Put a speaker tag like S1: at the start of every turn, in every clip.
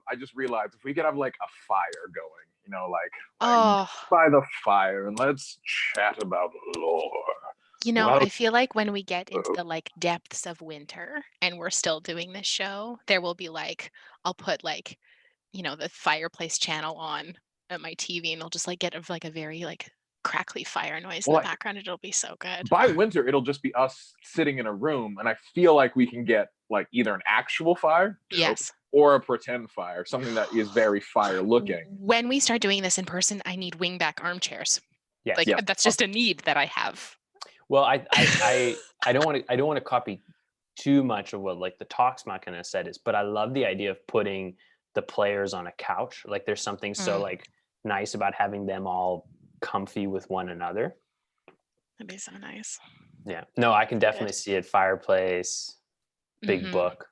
S1: I just realized if we could have like a fire going, like
S2: Oh,
S1: by the fire and let's chat about lore. Well,
S2: I feel like when we get into the like depths of winter and we're still doing this show, there will be like I'll put like, the fireplace channel on at my TV and it'll just like get like a very like crackly fire noise in the
S1: well,
S2: background. It'll be so good.
S1: by winter it'll just be us sitting in a room, and I feel like we can get like either an actual fire, dope,
S2: Yes.
S1: or a pretend fire, something that is very fire looking.
S2: When we start doing this in person, I need wingback armchairs.
S3: Yes.
S2: Like
S1: Yes.
S2: that's just a need that I have.
S3: Well, I don't want to copy too much of what like the Talks Machina said is, but I love the idea of putting the players on a couch. Like there's something so like nice about having them all comfy with one another.
S2: That'd be so nice.
S3: Yeah. No, I can definitely see it. Fireplace, big book.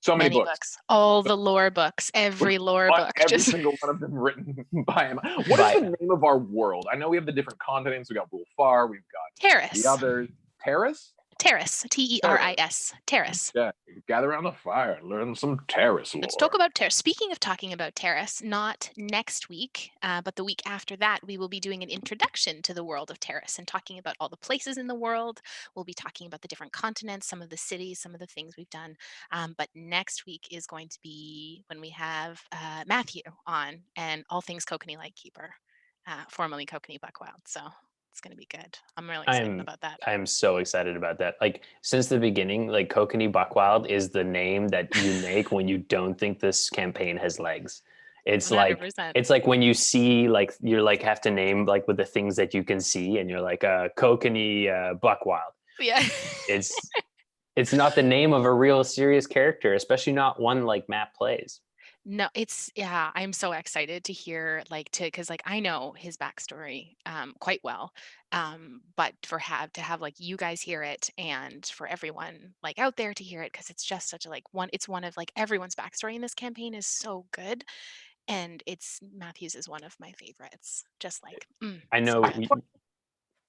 S1: So many books.
S2: All the lore books, every lore book.
S1: Every single one of them written by him. What is the name of our world? I know we have the different continents. We got Bulfar. We've got
S2: Terrace.
S1: The others. Terrace?
S2: Terrace. Teris. Terrace.
S1: Yeah. Gather around the fire and learn some Terrace lore.
S2: Let's talk about Terrace. Speaking of talking about Terrace, not next week, but the week after that, we will be doing an introduction to the world of Terrace and talking about all the places in the world. We'll be talking about the different continents, some of the cities, some of the things we've done. But next week is going to be when we have Matthew on and all things Kokanee Lightkeeper, formerly Kokanee Buckwild. So it's going to be good. I'm really excited about that.
S3: I'm so excited about that. Like since the beginning, like Kokanee Buckwild is the name that you make when you don't think this campaign has legs. It's
S2: 100%.
S3: like it's like when you see like you're like have to name like with the things that you can see, and you're like Kokanee Buckwild.
S2: Yeah.
S3: It's not the name of a real serious character, especially not one like Matt plays.
S2: No, I'm so excited to hear because I know his backstory quite well. But to have like you guys hear it and for everyone like out there to hear it, because it's just such a it's one of like everyone's backstory in this campaign is so good. And it's Matthew's is one of my favorites. Just like
S3: I know.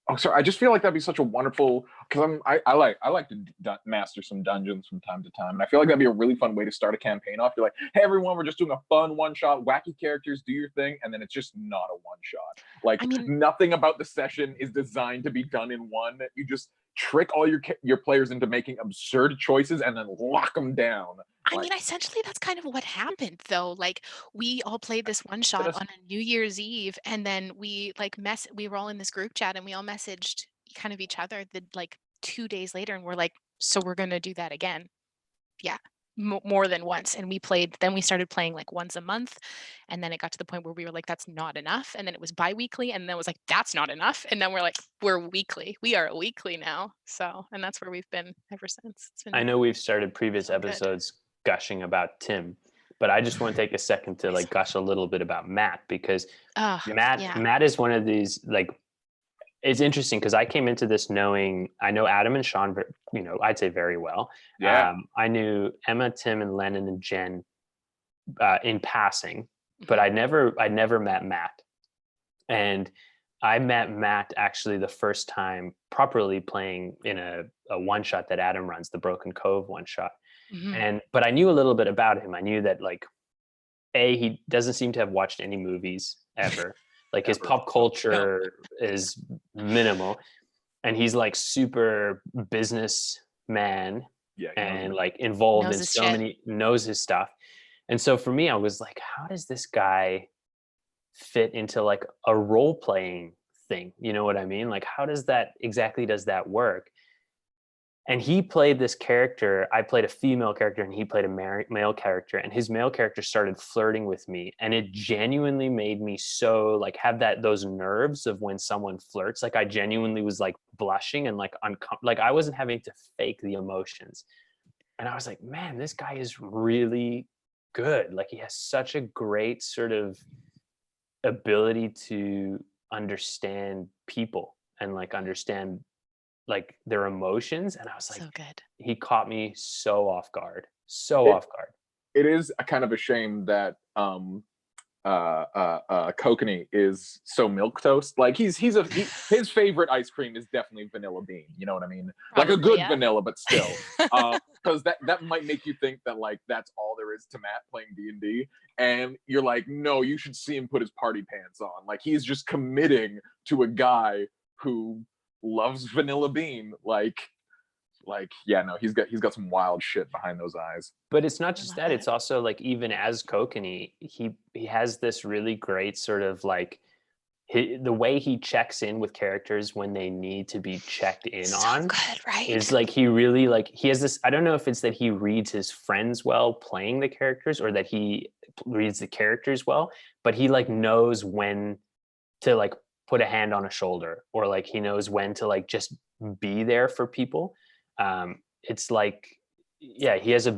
S1: Oh, sorry. I just feel like that'd be such a wonderful, because I like to master some dungeons from time to time, and I feel like that'd be a really fun way to start a campaign off. You're like, hey everyone, we're just doing a fun one shot, wacky characters, do your thing, and then it's just not a one shot. Like nothing about the session is designed to be done in one. You just trick all your players into making absurd choices and then lock them down.
S2: I mean, essentially, that's kind of what happened, though. Like, we all played this one shot on a New Year's Eve, and then we we were all in this group chat, and we all messaged kind of each other the 2 days later, and we're like, so we're gonna do that again. Yeah, more than once. And then we started playing like once a month, and then it got to the point where we were like, that's not enough. And then it was bi-weekly, and then it was like, that's not enough. And then we're like, we're weekly. We are weekly now. So, and that's where we've been ever since.
S3: I know we've started previous episodes gushing about Tim, but I just want to take a second to like gush a little bit about Matt, because Matt is one of these like, it's interesting because I came into this knowing I know Adam and Sean, I'd say very well.
S1: Yeah.
S3: I knew Emma, Tim, and Lennon and Jen in passing, but I'd never met Matt. And I met Matt actually the first time properly playing in a one shot that Adam runs, the Broken Cove one shot. But I knew a little bit about him. I knew that he doesn't seem to have watched any movies ever. Like his pop culture is minimal, and he's like super businessman and like involved in so many, knows his stuff. And so for me, I was like, how does this guy fit into like a role playing thing? You know what I mean? Like, how does that work? And he played this character. I played a female character and he played a male character, and his male character started flirting with me, and it genuinely made me so like have those nerves of when someone flirts. Like I genuinely was like blushing and like like I wasn't having to fake the emotions. And I was like, man, this guy is really good. Like he has such a great sort of ability to understand people and like understand like their emotions. And I was like,
S2: so good.
S3: He caught me so off guard. Off guard.
S1: It is a kind of a shame that Kokanee is so milquetoast. Like his favorite ice cream is definitely vanilla bean. You know what I mean? Like a
S2: Probably,
S1: good
S2: yeah.
S1: vanilla, but still, because that might make you think that like that's all there is to Matt playing D&D, and you're like, no, you should see him put his party pants on. Like he's just committing to a guy who loves vanilla bean. Like yeah, no, he's got some wild shit behind those eyes.
S3: But it's not
S2: I
S3: just
S2: love
S3: that,
S2: that.
S3: it's also like, even as Kokanee, he has this really great sort of like the way he checks in with characters when they need to be checked in
S2: So
S3: on
S2: good, right?
S3: is like, he really like, he has this, I don't know if it's that he reads his friends well playing the characters, or that he reads the characters well, but he like knows when to like put a hand on a shoulder, or like he knows when to like just be there for people. It's like, yeah, he has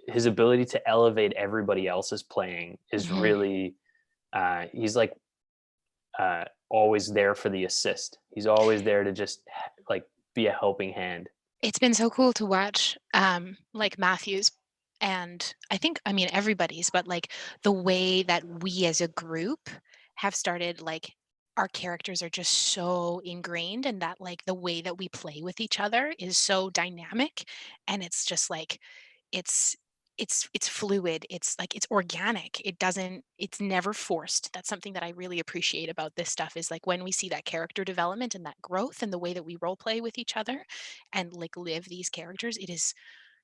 S3: his ability to elevate everybody else's playing is really, he's like always there for the assist. He's always there to just like be a helping hand.
S2: It's been so cool to watch like Matthew's, and I mean everybody's, but like the way that we as a group have started, like our characters are just so ingrained, and that like the way that we play with each other is so dynamic, and it's just like it's it's fluid, it's like it's organic, it's never forced. That's something that I really appreciate about this stuff, is like when we see that character development and that growth and the way that we role play with each other and like live these characters, it is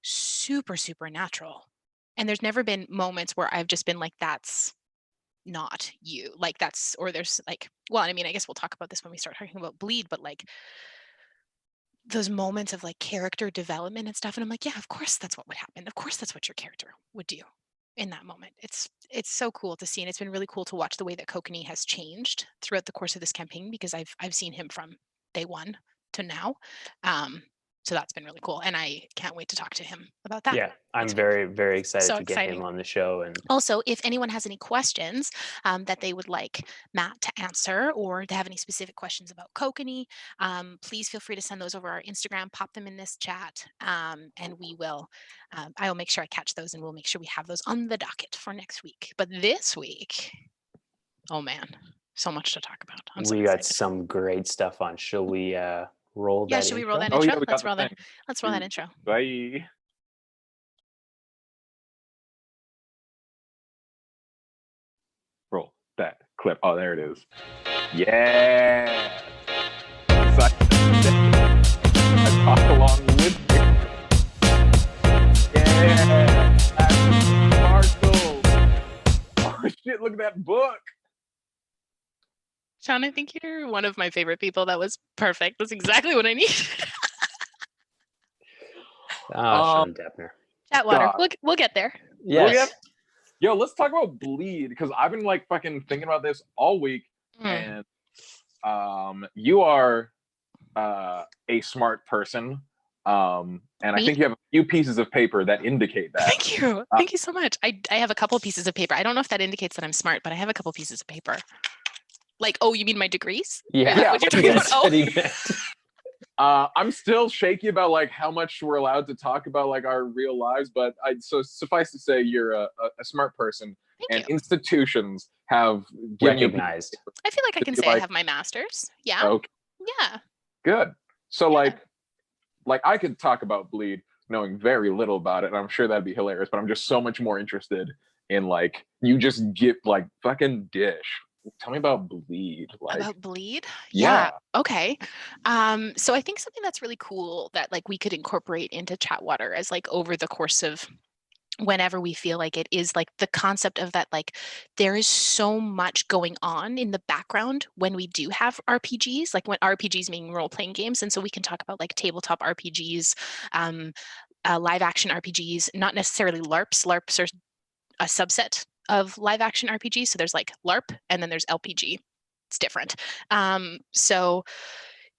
S2: super super natural. And there's never been moments where I've just been like, that's not you, like that's, or there's like, well, I mean, I guess we'll talk about this when we start talking about Bleed, but like those moments of like character development and stuff, and I'm like, yeah, of course that's what would happen, of course that's what your character would do in that moment. It's so cool to see, and it's been really cool to watch the way that Kokanee has changed throughout the course of this campaign, because I've seen him from day one to now. So that's been really cool, and I can't wait to talk to him about that.
S3: Yeah, I'm
S2: next week.
S3: very, very excited
S2: So
S3: to get him
S2: exciting.
S3: on the show. And
S2: Also, if anyone has any questions that they would like Matt to answer, or they have any specific questions about Kokanee, please feel free to send those over our Instagram, pop them in this chat, and we will, I will make sure I catch those, and we'll make sure we have those on the docket for next week. But this week, oh man, so much to talk about. I'm so
S3: we got
S2: excited.
S3: some great stuff on. Shall we roll
S2: Yeah,
S3: that
S2: should we
S3: intro?
S2: roll that
S1: Oh,
S2: intro?
S1: yeah, we got
S2: Let's
S1: the
S2: roll that.
S1: thing.
S2: Let's roll that intro.
S1: Bye. Roll that clip. Oh, there it is. Yeah. I talk along with you. Yeah. Sparkle. Oh shit! Look at that book.
S2: Sean, I think you're one of my favorite people. That was perfect. That's exactly what I need.
S3: Sean Deppner.
S2: chatWater.
S1: God.
S2: We'll get there.
S3: Yes.
S1: Yo, let's talk about Bleed, because I've been like fucking thinking about this all week, and you are a smart person, and I
S2: Me?
S1: think you have a few pieces of paper that indicate that.
S2: Thank you. Thank you so much. I have a couple pieces of paper. I don't know if that indicates that I'm smart, but I have a couple pieces of paper. Like, oh, you mean my degrees?
S3: Yeah.
S2: What you're talking about?
S3: That's what he meant.
S1: I'm still shaky about like how much we're allowed to talk about like our real lives, but so suffice to say, you're a smart person, and
S2: Thank you.
S1: institutions have given you
S3: Recognized.
S2: I feel like I can say I have my master's. Yeah.
S1: Okay,
S2: Yeah.
S1: good. So
S2: Yeah.
S1: like I could talk about Bleed knowing very little about it, and I'm sure that'd be hilarious, but I'm just so much more interested in like you just get like fucking dish. Tell me about Bleed. Like,
S2: About Bleed?
S1: yeah.
S2: Okay. So I think something that's really cool that like we could incorporate into chatWater as like over the course of whenever we feel like it, is like the concept of that, like there is so much going on in the background when we do have RPGs, like when RPGs meaning role-playing games. And so we can talk about like tabletop RPGs, live action RPGs, not necessarily LARPs. LARPs are a subset of live action RPGs. So there's like LARP and then there's LPG. It's different. So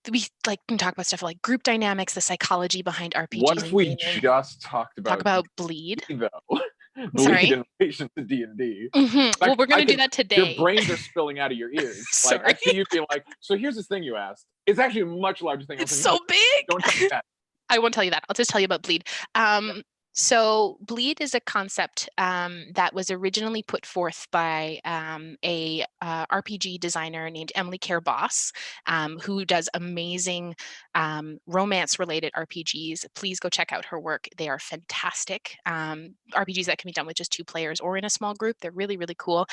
S2: we like can talk about stuff like group dynamics, the psychology behind RPGs.
S1: What if we
S2: gaming.
S1: just talked about
S2: Bleed?
S1: though?
S2: Sorry?
S1: Bleed in relation to D&D.
S2: Well, we're going to do that today.
S1: Your brains are spilling out of your ears.
S2: Sorry.
S1: Like I see you being like, so here's this thing you asked. It's actually a much larger thing.
S2: It's so big.
S1: Don't tell me that.
S2: I won't tell you that. I'll just tell you about Bleed. So bleed is a concept that was originally put forth by a RPG designer named Emily Care Boss, who does amazing romance-related RPGs. Please go check out her work. They are fantastic. RPGs that can be done with just 2 players or in a small group. They're really, really cool.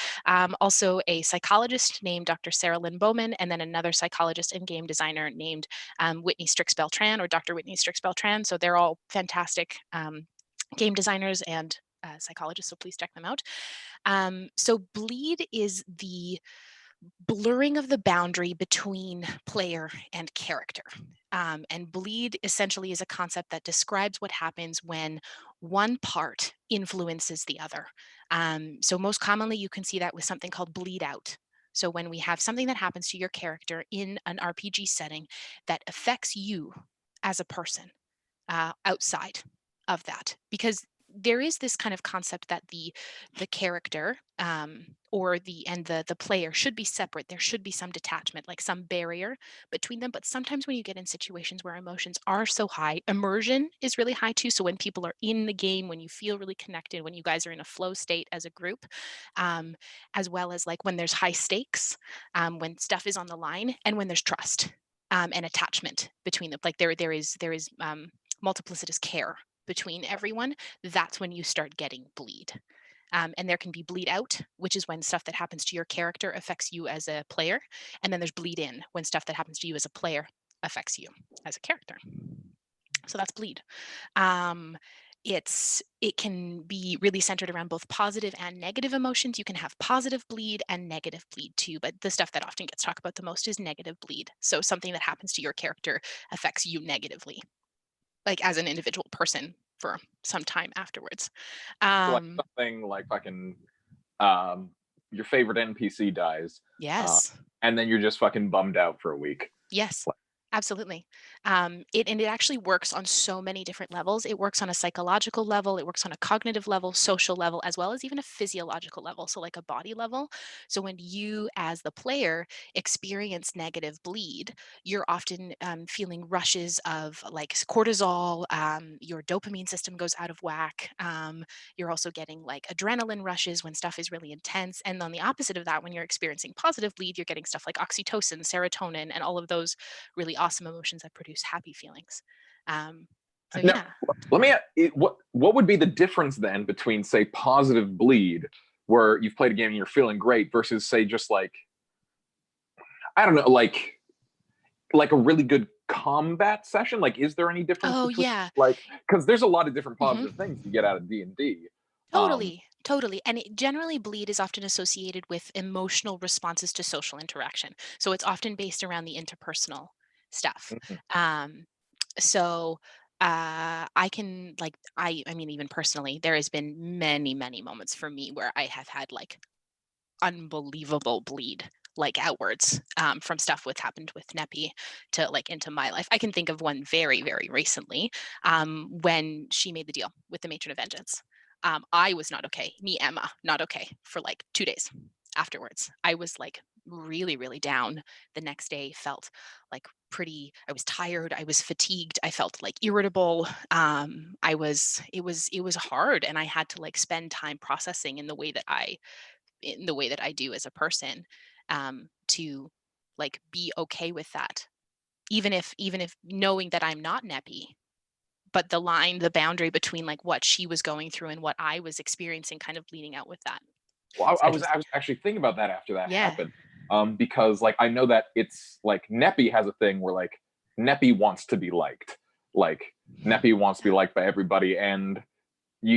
S2: Also a psychologist named Dr. Sarah Lynn Bowman, and then another psychologist and game designer named Whitney Strix-Beltran, or Dr. Whitney Strix-Beltran. So they're all fantastic game designers and psychologists, so please check them out. So bleed is the blurring of the boundary between player and character. And bleed essentially is a concept that describes what happens when one part influences the other. So most commonly you can see that with something called bleed out. So when we have something that happens to your character in an RPG setting that affects you as a person outside of that, because there is this kind of concept that the character or the player should be separate. There should be some detachment, like some barrier between them. But sometimes when you get in situations where emotions are so high, immersion is really high too. So when people are in the game, when you feel really connected, when you guys are in a flow state as a group, um, as well as like when there's high stakes, when stuff is on the line, and when there's trust and attachment between them, like there is multiplicitous care between everyone, that's when you start getting bleed. And there can be bleed out, which is when stuff that happens to your character affects you as a player. And then there's bleed in, when stuff that happens to you as a player affects you as a character. So that's bleed. Um, it can be really centered around both positive and negative emotions. You can have positive bleed and negative bleed too, but the stuff that often gets talked about the most is negative bleed. So something that happens to your character affects you negatively, like as an individual person for some time afterwards.
S1: So like something like fucking your favorite NPC dies.
S2: Yes.
S1: And then you're just fucking bummed out for a week.
S2: Yes, absolutely. It actually works on so many different levels. It works on a psychological level, it works on a cognitive level, social level, as well as even a physiological level, so like a body level. So when you, as the player, experience negative bleed, you're often feeling rushes of like cortisol. Your dopamine system goes out of whack. You're also getting like adrenaline rushes when stuff is really intense. And on the opposite of that, when you're experiencing positive bleed, you're getting stuff like oxytocin, serotonin, and all of those really awesome emotions that produce happy feelings. So
S1: Now,
S2: yeah.
S1: let me what would be the difference then between, say, positive bleed, where you've played a game and you're feeling great, versus, say, just like, I don't know, like a really good combat session? Like, is there any difference
S2: Oh
S1: between,
S2: yeah.
S1: like, because there's a lot of different
S2: hmm
S1: positive things you get out of D&D.
S2: Totally. And generally, bleed is often associated with emotional responses to social interaction. So it's often based around the interpersonal stuff.
S1: Mhm.
S2: Um, so I can like I mean even personally, there has been many moments for me where I have had like unbelievable bleed, like outwards, from stuff with happened with Neppy to like into my life. I can think of one very recently, when she made the deal with the Matron of Vengeance. I was not okay. Me, Emma, not okay for like 2 days afterwards. I was like really down. The next day felt like I was tired, I was fatigued, I felt like irritable. It was hard, and I had to like spend time processing in the way that I do as a person, to like be okay with that. Even if knowing that I'm not Neppy, but the boundary between like what she was going through and what I was experiencing kind of bleeding out with that.
S1: Well,
S2: So
S1: I
S2: I
S1: was
S2: just
S1: I was actually thinking about that after that
S2: yeah.
S1: happened, because like I know that it's like Neppy has a thing where like Neppy wants to be liked, like Neppy wants to be liked by everybody, and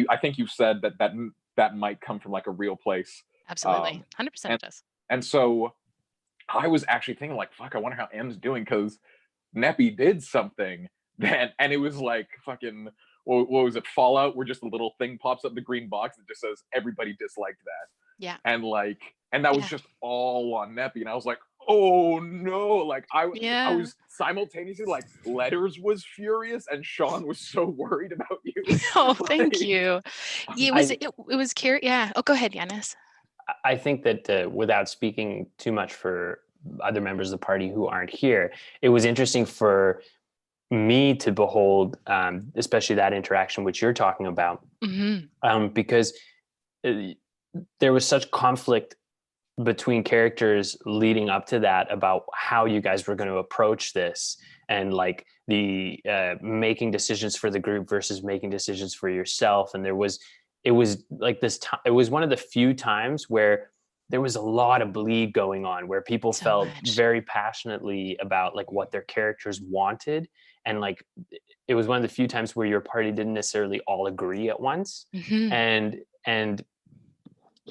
S1: I think you've said that might come from like a real place,
S2: Absolutely.
S1: um,
S2: 100%
S1: and
S2: it does.
S1: and so I was actually thinking like, fuck, I wonder how M's doing, because Neppy did something then, and it was like fucking what was it, Fallout, where just a little thing pops up, the green box that just says everybody disliked that,
S2: Yeah.
S1: and that was
S2: Yeah.
S1: just all on Neppy, and I was like, oh no, like I
S2: Yeah.
S1: was simultaneously like Letters was furious and Sean was so worried about you.
S2: Oh, thank
S1: Like,
S2: you. Yeah,
S3: I
S2: it was curious. Yeah. Oh, go ahead, Yanis.
S3: I think that without speaking too much for other members of the party who aren't here, it was interesting for me to behold, especially that interaction which you're talking about, because there was such conflict between characters leading up to that about how you guys were going to approach this, and like the making decisions for the group versus making decisions for yourself. And it was like this time, it was one of the few times where there was a lot of bleed going on, where people felt very passionately about like what their characters wanted. And like, it was one of the few times where your party didn't necessarily all agree at once. And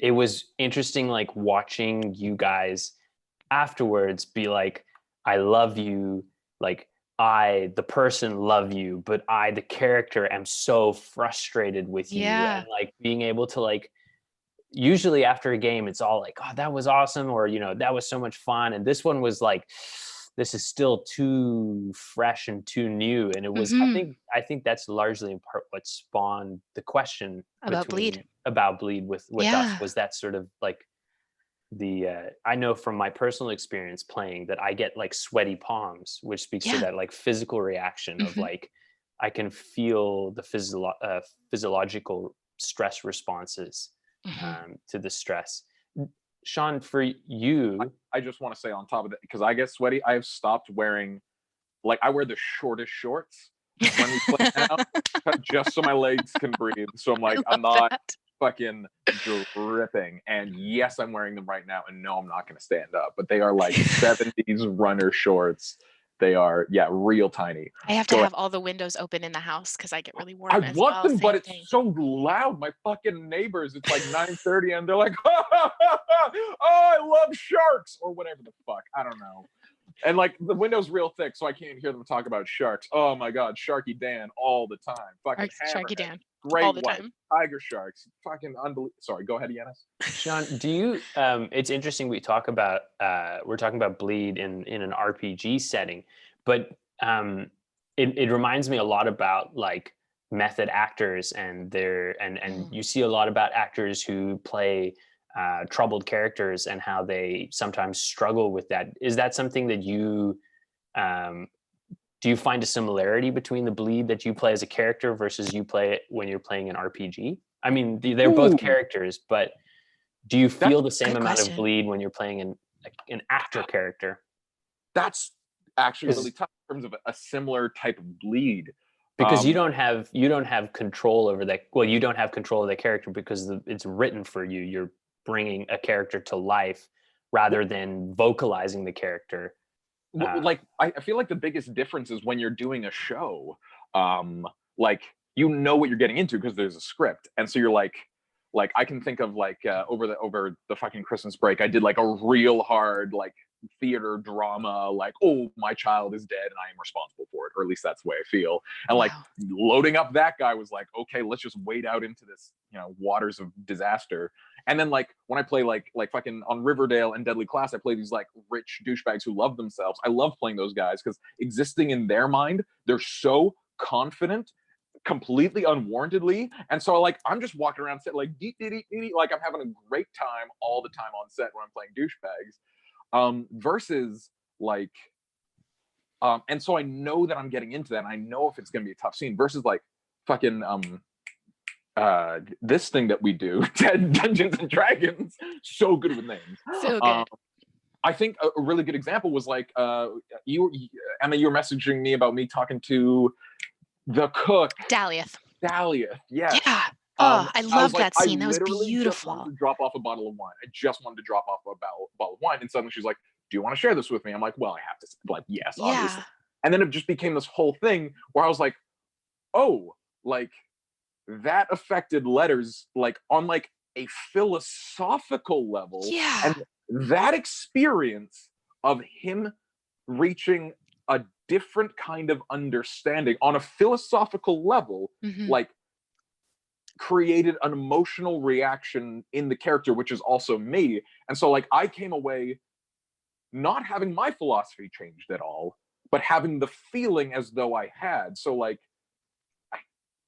S3: it was interesting, like watching you guys afterwards be like, I love you, like I the person love you, but I the character am so frustrated with you. And like being able to like, usually after a game it's all like, oh, that was awesome, or you know, that was so much fun. And this one was like, this is still too fresh and too new. And it was, I think that's largely in part what spawned the question
S2: about bleed
S3: with us, was that sort of like the I know from my personal experience playing that I get like sweaty palms, which speaks to that like physical reaction of like, I can feel the physiological stress responses to the stress. Sean, for you,
S1: I just want to say on top of that, because I get sweaty, I have stopped wearing, like I wear the shortest shorts when we play now, just so my legs can breathe. So I'm like, I'm not fucking dripping. And yes, I'm wearing them right now, and no, I'm not going to stand up. But they are like 70s runner shorts. They are, real tiny.
S2: I have to have all the windows open in the house because I get really warm.
S1: I want them, but it's so loud. My fucking neighbors, it's like 9:30, and they're like, oh, I love sharks, or whatever the fuck. I don't know. And like the window's real thick, so I can't hear them talk about sharks. Oh my god, Sharky Dan all the time. Fucking
S2: Sharky Dan.
S1: Great
S2: all the
S1: white,
S2: time.
S1: tiger sharks. Fucking unbelievable. Sorry, go ahead, Yanis.
S3: Sean, do you it's interesting we're talking about bleed in an RPG setting, but it reminds me a lot about like method actors and you see a lot about actors who play troubled characters and how they sometimes struggle with that. Is that something that you do you find a similarity between the bleed that you play as a character versus you play it when you're playing an RPG? I mean, they're both characters, but do you feel the same amount of bleed when you're playing an actor character?
S1: That's actually really tough in terms of a similar type of bleed.
S3: Because you don't have control over that. Well, you don't have control of the character because it's written for you. You're bringing a character to life rather than vocalizing the character.
S1: Like I feel like the biggest difference is when you're doing a show, like you know what you're getting into because there's a script, and so you're like I can think of like over the fucking Christmas break, I did like a real hard like theater drama, like, oh, my child is dead and I am responsible for it, or at least that's the way I feel. And like loading up that guy was like, okay, let's just wade out into this, you know, waters of disaster. And then like when I play like fucking on Riverdale and Deadly Class, I play these like rich douchebags who love themselves. I love playing those guys because existing in their mind, they're so confident completely unwarrantedly, and so like I'm just walking around set like like I'm having a great time all the time on set when I'm playing douchebags, versus like and so I know that I'm getting into that, and I know if it's gonna be a tough scene versus like fucking this thing that we do, Dungeons and Dragons, so good with names.
S2: So good.
S1: I think a really good example was like Emma, you were messaging me about me talking to the cook,
S2: Daliath,
S1: yeah.
S2: I love that scene. That was beautiful.
S1: Just wanted to drop off a bottle of wine. I just wanted to drop off a bottle of wine, and suddenly she's like, "Do you want to share this with me?" I'm like, "Well, I have to." Like, yes, obviously. And then it just became this whole thing where I was like, "Oh, like that affected letters like on like a philosophical level."
S2: Yeah.
S1: And that experience of him reaching a different kind of understanding on a philosophical level, like created an emotional reaction in the character, which is also me. And so like I came away not having my philosophy changed at all, but having the feeling as though I had. So like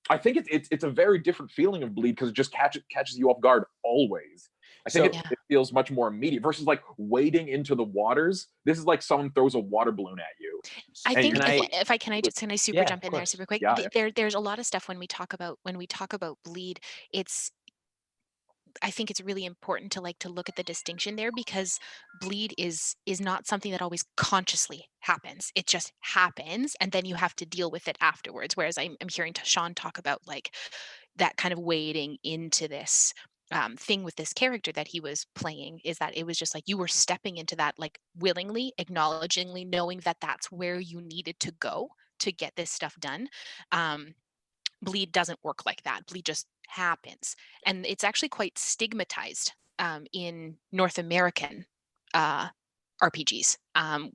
S1: I think it's a very different feeling of bleed because it just catches you off guard always. I think
S2: Yeah.
S1: it feels much more immediate versus like wading into the waters. This is like someone throws a water balloon at you.
S2: I
S1: And
S2: think
S1: you're
S3: Can I?
S2: can I super
S3: Yeah,
S2: jump
S3: of
S2: in there
S3: course.
S2: super quick?
S1: yeah,
S2: There's a lot of stuff when we talk about bleed. It's I think it's really important to look at the distinction there, because bleed is not something that always consciously happens. It just happens, and then you have to deal with it afterwards. Whereas I'm hearing Sean talk about like that kind of wading into this thing with this character that he was playing, is that it was just like you were stepping into that like willingly, acknowledgingly, knowing that that's where you needed to go to get this stuff done. Um, Bleed doesn't work like that. Bleed just happens, and it's actually quite stigmatized in North American uh, RPGs,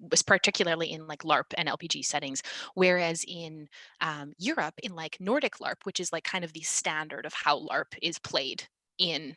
S2: was particularly in like LARP and LPG settings, whereas in Europe, in like Nordic LARP, which is like kind of the standard of how LARP is played in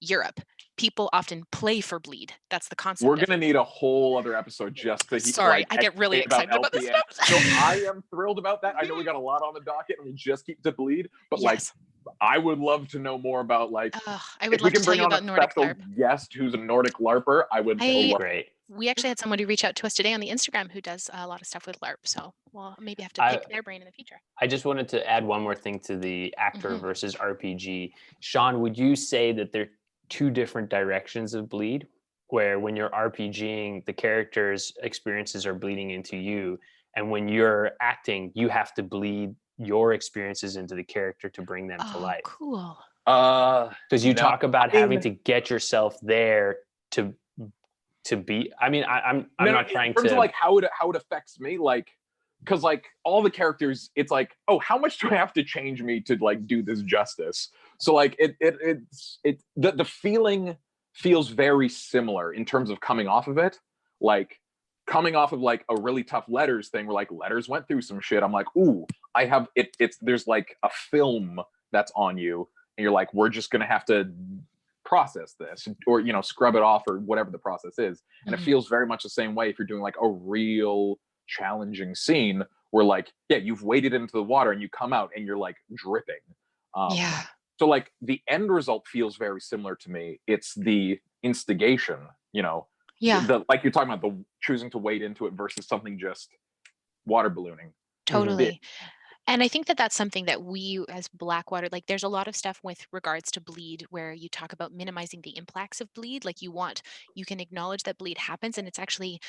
S2: Europe, people often play for bleed. That's the
S1: we're
S2: concept of
S1: gonna
S2: it.
S1: need a whole other episode just to
S2: Sorry,
S1: like
S2: I get really
S1: educate about
S2: excited about this
S1: LPN.
S2: stuff.
S1: So I am thrilled about that. I know we got a lot on the docket and we'll just keep to bleed, but like
S2: Yes.
S1: I would love to know more about like
S2: I
S1: if
S2: would
S1: we
S2: love to
S1: can
S2: tell
S1: bring
S2: you
S1: on a
S2: about Nordic
S1: special
S2: LARP.
S1: guest who's a Nordic LARPer. I would
S3: That'd be
S2: I
S1: love.
S3: great.
S2: We actually had somebody reach out to us today on the Instagram who does a lot of stuff with LARP, so we'll maybe have to
S3: I
S2: pick their brain in the future.
S3: I just wanted to add one more thing to the actor
S2: Mhm.
S3: versus RPG. Sean, would you say that they're two different directions of bleed? Where when you're RPGing, the character's experiences are bleeding into you, and when you're acting, you have to bleed your experiences into the character to bring them to
S2: Oh,
S3: life.
S2: cool.
S3: Because you
S1: No,
S3: talk about
S1: I mean,
S3: having to get yourself there to be. I mean, I'm
S1: no,
S3: not
S1: in
S3: trying
S1: terms of
S3: to.
S1: like how it affects me, like because like all the characters, it's like, oh, how much do I have to change me to like do this justice? So like the feeling feels very similar in terms of coming off of it, like coming off of like a really tough letters thing where like letters went through some shit. I'm like, ooh, I have it. It's there's like a film that's on you, and you're like, we're just gonna have to process this or scrub it off or whatever the process is, and it
S2: Mhm.
S1: feels very much the same way if you're doing like a real challenging scene where like yeah, you've waded into the water and you come out and you're like dripping. um
S2: Yeah.
S1: so like the end result feels very similar to me. It's the instigation,
S2: Yeah,
S1: like you're talking about, the choosing to wade into it versus something just water ballooning.
S3: Mhm.
S1: The-
S2: totally. And I think that that's something that we as Blackwater, like there's a lot of stuff with regards to bleed where you talk about minimizing the impacts of bleed. Like you can acknowledge that bleed happens, and it's actually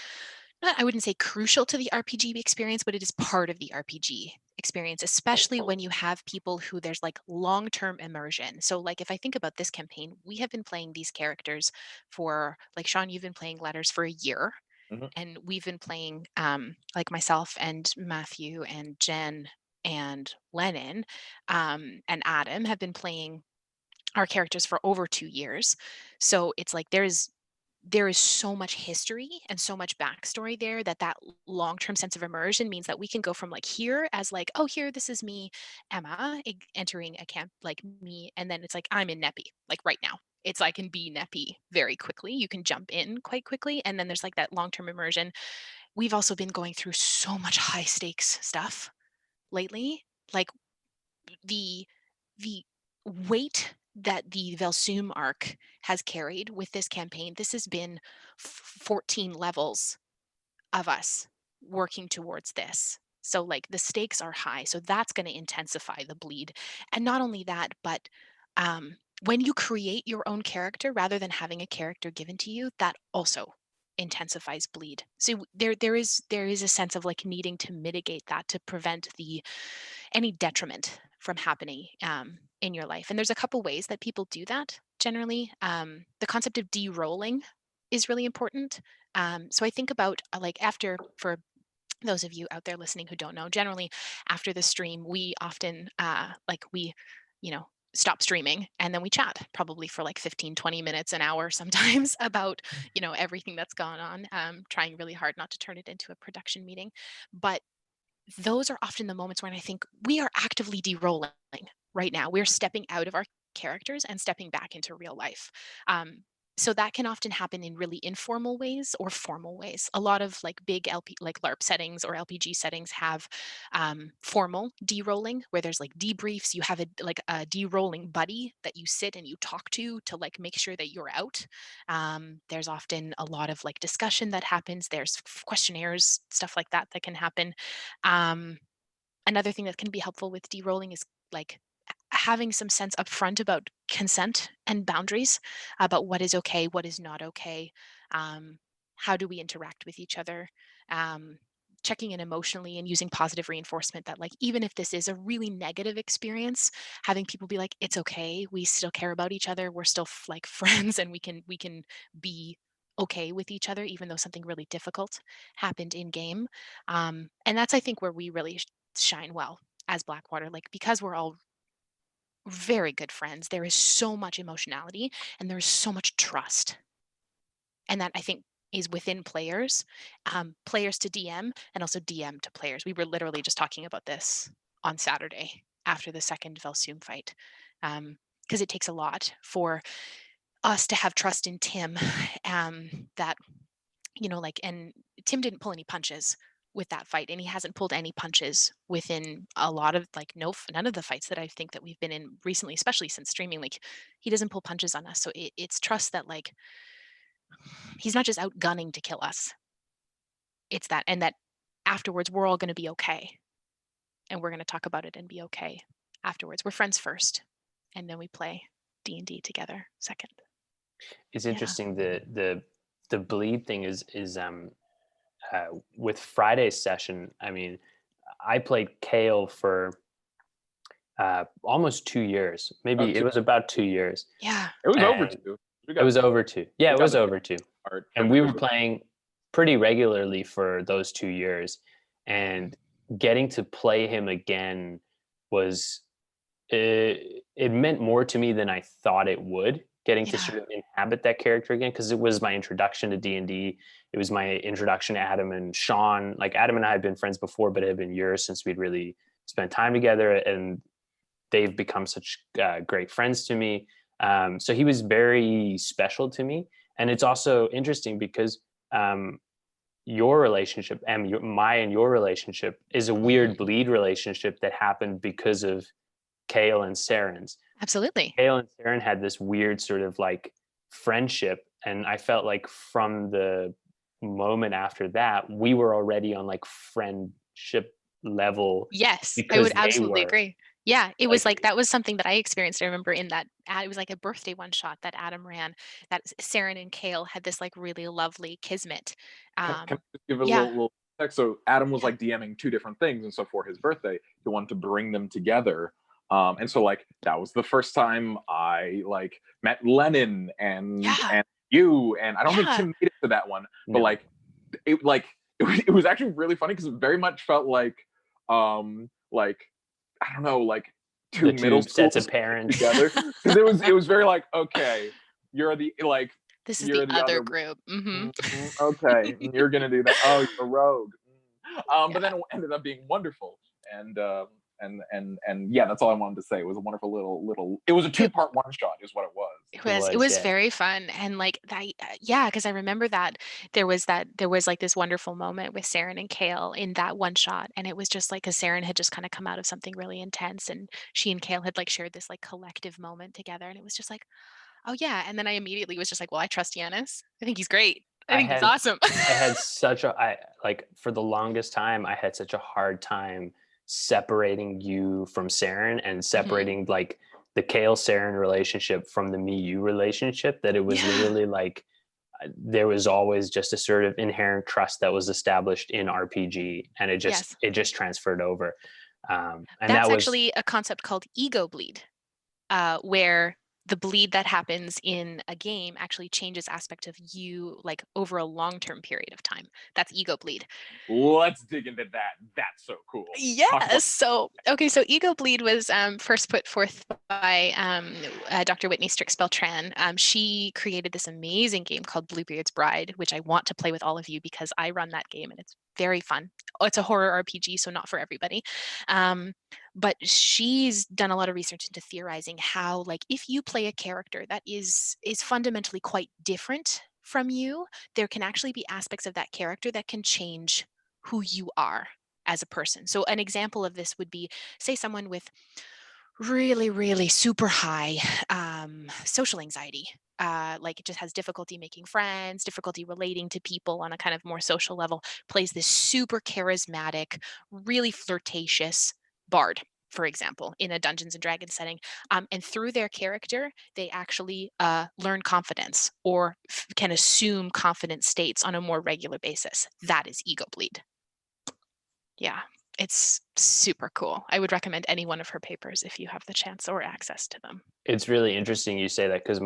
S2: not, I wouldn't say crucial to the RPG experience, but it is part of the RPG experience, especially when you have people who there's like long-term immersion. So like if I think about this campaign, we have been playing these characters for, like Sean, you've been playing letters for a year,
S1: Mhm.
S2: and we've been playing like myself and Matthew and Jen and Lennon and Adam have been playing our characters for over 2 years. So it's like there is so much history and so much backstory there that long-term sense of immersion means that we can go from like here as like, oh, here, this is me, Emma, entering a camp like me, and then it's like I'm in Nepi like right now. It's I can be Nepi very quickly. You can jump in quite quickly, and then there's like that long-term immersion. We've also been going through so much high stakes stuff lately, like the the weight that the Velsum arc has carried with this campaign. This has been 14 levels of us working towards this. So like the stakes are high. So that's going to intensify the bleed. And not only that, but when you create your own character rather than having a character given to you, that also intensifies bleed. So there is a sense of like needing to mitigate that to prevent the any detriment from happening in your life. And there's a couple ways that people do that generally. The concept of de-rolling is really important. So I think about like after, for those of you out there listening who don't know, generally after the stream, we often like we, you know, stop streaming and then we chat probably for like 15, 20 minutes, an hour sometimes about, everything that's gone on, trying really hard not to turn it into a production meeting. But those are often the moments when I think we are actively de-rolling right now. We're stepping out of our characters and stepping back into real life. Um, So that can often happen in really informal ways or formal ways. A lot of like big like LARP settings or LPG settings have formal de-rolling, where there's like debriefs. You have a de-rolling buddy that you sit and you talk to like make sure that you're out. There's often a lot of like discussion that happens. There's questionnaires, stuff like that can happen. Another thing that can be helpful with de-rolling is like having some sense upfront about consent and boundaries, about what is okay, what is not okay, how do we interact with each other, checking in emotionally and using positive reinforcement that like even if this is a really negative experience, having people be like, it's okay, we still care about each other, we're still like friends, and we can be okay with each other even though something really difficult happened in game. And that's, I think, where we really shine well as Blackwater, like because we're all very good friends. There is so much emotionality and there's so much trust. And that, I think, is within players, players to DM, and also DM to players. We were literally just talking about this on Saturday after the second Velsum fight, because it takes a lot for us to have trust in Tim, that, like, and Tim didn't pull any punches with that fight, and he hasn't pulled any punches within a lot of like none of the fights that I think that we've been in recently, especially since streaming. Like, he doesn't pull punches on us, so it's trust that like he's not just out gunning to kill us. It's that, and that afterwards we're all going to be okay, and we're going to talk about it and be okay afterwards. We're friends first, and then we play D&D together second.
S3: It's interesting. The bleed thing is with Friday's session. I mean, I played Khale for almost 2 years. Maybe it was about 2 years.
S2: Yeah,
S1: It was over 2.
S3: It was over 2. Yeah, it was over 2. And we were
S1: playing
S3: playing pretty regularly for those 2 years. And getting to play him again was, it meant more to me than I thought it would. Getting to sort of inhabit that character again, because it was my introduction to D&D. It was my introduction to Adam and Sean. Like, Adam and I had been friends before, but it had been years since we'd really spent time together, and they've become such great friends to me. So he was very special to me. And it's also interesting because your relationship and your relationship is a weird bleed relationship that happened because of Khale and Saren's.
S2: absolutely.
S3: Khale and Saren had this weird sort of like friendship, and I felt like from the moment after that, we were already on like friendship level.
S2: Yes, I
S3: Because
S2: would
S3: they
S2: absolutely
S3: were.
S2: agree. Yeah, it was
S3: Like,
S2: like that was something that I experienced. I remember in that it was like a birthday one shot that Adam ran, that Saren and Khale had this like really lovely kismet.
S1: Can I just give a
S2: Yeah,
S1: little text? So Adam was
S2: Yeah.
S1: like DMing 2 different things, and so for his birthday, he wanted to bring them together. And so like that was the first time I like met Lennon and
S2: Yeah.
S1: you, and I don't think
S2: Yeah.
S1: Tim made it to that one, but
S3: No.
S1: it was actually really funny because it very much felt like I don't know, like two
S3: the
S1: middle
S3: two sets
S1: schools
S3: of parents.
S1: together, because it was very like, okay, you're the like
S2: This is
S1: you're
S2: the
S1: the
S2: other
S1: other.
S2: group.
S1: Okay, you're gonna do that. Oh, you're a rogue. But then
S2: Yeah.
S1: it ended up being wonderful, and yeah, that's all I wanted to say. It was a wonderful little. It was a 2-part one shot, is what it was.
S2: It was
S3: Yeah.
S2: very fun, and like that, yeah, because I remember that there was like this wonderful moment with Saren and Khale in that one shot, and it was just like, because Saren had just kind of come out of something really intense, and she and Khale had like shared this like collective moment together, and it was just like, oh yeah, and then I immediately was just like, well, I trust Yanis. I think he's great. I think he's awesome.
S3: I had such a for the longest time I had such a hard time separating you from Saren and separating like the Khale Saren relationship from the me you relationship, that it was literally like there was always just a sort of inherent trust that was established in RPG, and it just transferred over. And
S2: That's
S3: that was
S2: actually a concept called ego bleed, where the bleed that happens in a game actually changes aspect of you like over a long-term period of time. That's ego bleed.
S1: Let's dig into that. That's so cool.
S2: Yes. So ego bleed was first put forth by Dr. Whitney Strix Beltran. She created this amazing game called Bluebeard's Bride, which I want to play with all of you because I run that game and it's very fun. Oh, it's a horror RPG, so not for everybody. Um, but she's done a lot of research into theorizing how, like, if you play a character that is fundamentally quite different from you, there can actually be aspects of that character that can change who you are as a person. So an example of this would be, say, someone with really, really super high social anxiety. Like it just has difficulty making friends, difficulty relating to people on a kind of more social level, plays this super charismatic, really flirtatious bard, for example, in a Dungeons and Dragons setting. And through their character, they actually learn confidence or can assume confident states on a more regular basis. That is ego bleed. Yeah, it's super cool. I would recommend any one of her papers if you have the chance or access to them.
S3: It's really interesting you say that, because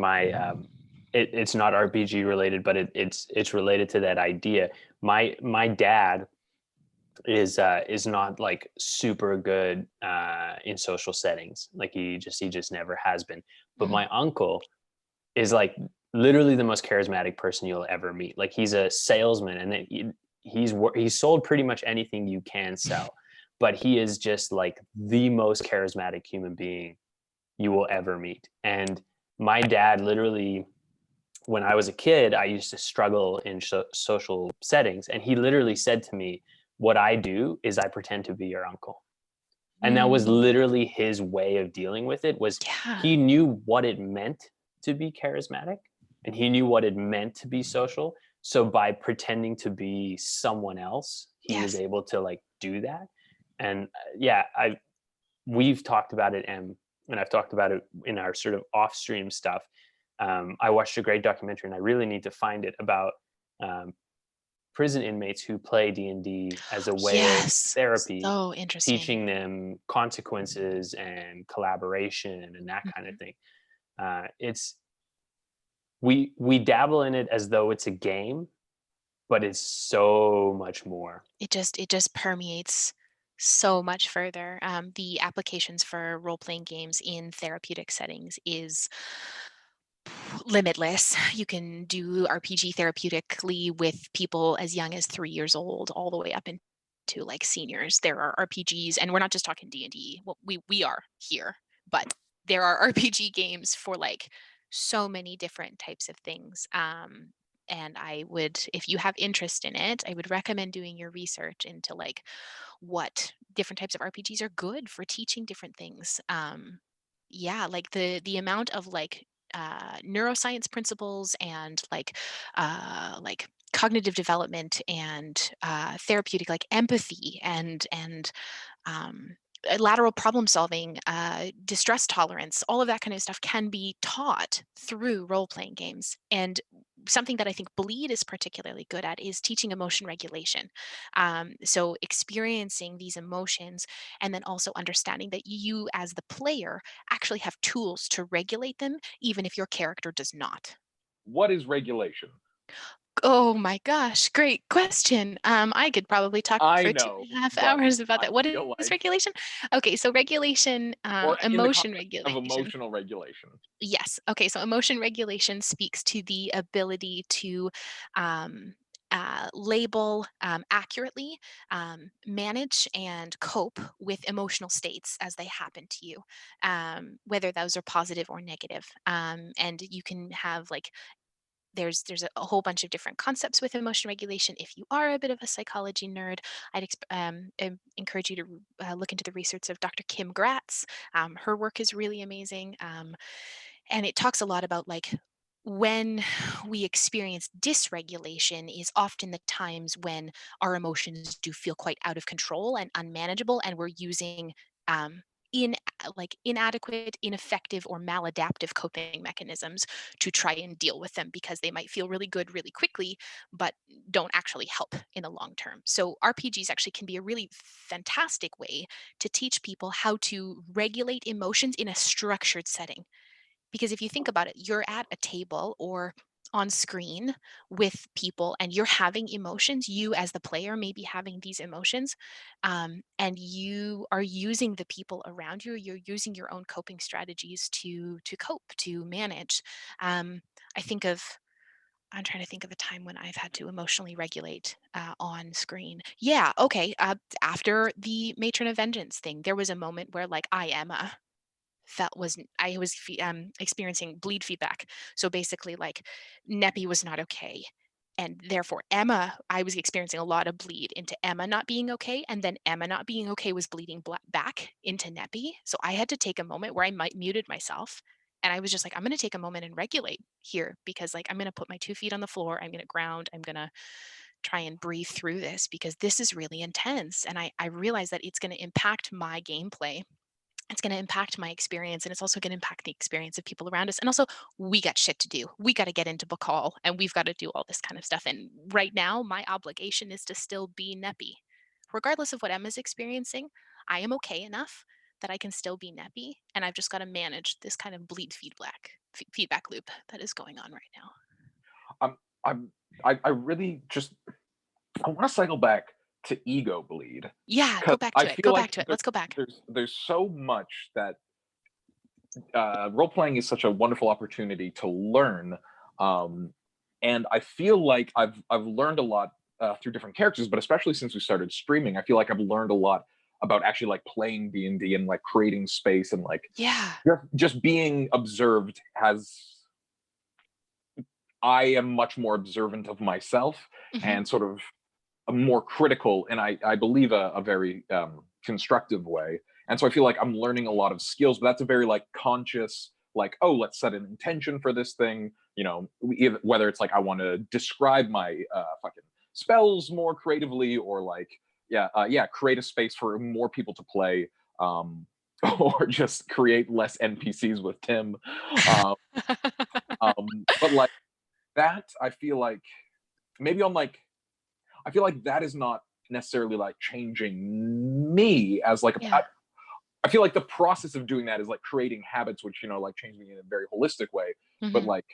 S3: it's not RPG related, but it's related to that idea. My dad is not like super good in social settings. Like he just never has been. But
S2: Mhm.
S3: my uncle is like literally the most charismatic person you'll ever meet. Like he's a salesman, and he's sold pretty much anything you can sell. But he is just like the most charismatic human being you will ever meet. And my dad literally, when I was a kid, I used to struggle in social settings, and he literally said to me, "What I do is I pretend to be your uncle." And that was
S2: Mm,
S3: literally his way of dealing with it. Was
S2: yeah.
S3: he knew what it meant to be charismatic, and he knew what it meant to be social. So by pretending to be someone else, he was
S2: Yes.
S3: able to like do that. And yeah, I we've talked about it, and I've talked about it in our sort of off stream stuff. I watched a great documentary, and I really need to find it, about um, prison inmates who play D&D as a way of
S2: Yes.
S3: therapy,
S2: So interesting.
S3: teaching them consequences and collaboration and that kind of
S2: Mhm.
S3: thing. It's we dabble in it as though it's a game, but it's so much more.
S2: It just permeates so much further. The applications for role-playing games in therapeutic settings is limitless. You can do RPG therapeutically with people as young as 3 years old, all the way up into like seniors. There are RPGs, and we're not just talking D&D. Well, we are here, but there are RPG games for like so many different types of things. And I would, if you have interest in it, I would recommend doing your research into like what different types of RPGs are good for teaching different things. Yeah, like the amount of neuroscience principles and like cognitive development and therapeutic like empathy and um, lateral problem solving, distress tolerance, all of that kind of stuff can be taught through role playing games. And something that I think Bleed is particularly good at is teaching emotion regulation. So experiencing these emotions and then also understanding that you, as the player, actually have tools to regulate them, even if your character does not.
S1: What is regulation?
S2: Oh my gosh, great question. I could probably talk
S1: I
S2: for two
S1: know,
S2: and a half
S1: but
S2: hours about
S1: I
S2: that. What
S1: feel
S2: is
S1: like,
S2: regulation? Okay, so regulation,
S1: or in the
S2: emotion
S1: context of
S2: regulation.
S1: emotional regulation.
S2: Yes. Okay. So emotion regulation speaks to the ability to um, label accurately, manage, and cope with emotional states as they happen to you, whether those are positive or negative. And you can have like there's a whole bunch of different concepts with emotion regulation. If you are a bit of a psychology nerd, encourage you to look into the research of Dr. Kim Gratz. Her work is really amazing. And it talks a lot about like when we experience dysregulation is often the times when our emotions do feel quite out of control and unmanageable, and we're using um, in inadequate, ineffective, or maladaptive coping mechanisms to try and deal with them because they might feel really good really quickly, but don't actually help in the long term. So RPGs actually can be a really fantastic way to teach people how to regulate emotions in a structured setting, because if you think about it, you're at a table or on screen with people and you're having emotions. You, as the player, may be having these emotions, and you are using the people around you. You're using your own coping strategies to cope, to manage. I think of I'm trying to think of a time when I've had to emotionally regulate on screen. Yeah, okay. After the Matron of Vengeance thing, there was a moment where like Emma I was experiencing bleed feedback. So basically, like Neppy was not okay, and therefore Emma, I was experiencing a lot of bleed into Emma not being okay, and then Emma not being okay was bleeding back into Neppy. So I had to take a moment where I muted myself, and I was just like, I'm going to take a moment and regulate here because like I'm going to put my 2 feet on the floor. I'm going to ground. I'm going to try and breathe through this because this is really intense, and I realize that it's going to impact my gameplay, it's going to impact my experience, and it's also going to impact the experience of people around us. And also, we got shit to do. We got to get into Bacall, and we've got to do all this kind of stuff. And right now, my obligation is to still be Neppy. Regardless of what Emma's experiencing, I am okay enough that I can still be Neppy, and I've just got to manage this kind of bleed feedback loop that is going on right now.
S1: I really just I want to cycle back to ego bleed.
S2: Yeah, go back
S1: I
S2: to it.
S1: feel
S2: Go
S1: like
S2: back to it. Let's go back.
S1: there's so much that role playing is such a wonderful opportunity to learn, and I feel like I've learned a lot through different characters, but especially since we started streaming, I feel like I've learned a lot about actually like playing D&D and like creating space and like
S2: Yeah.
S1: just being observed has. I am much more observant of myself and sort of a more critical and I believe a very constructive way. And so I feel like I'm learning a lot of skills, but that's a very like conscious, like, oh, let's set an intention for this thing. You know, whether it's like I want to describe my fucking spells more creatively, or like, create a space for more people to play, or just create less NPCs with Tim. Um, but like that, I feel like maybe on like I feel like that is not necessarily like changing me as like
S2: Yeah.
S1: I feel like the process of doing that is like creating habits, which like change me in a very holistic way. But like,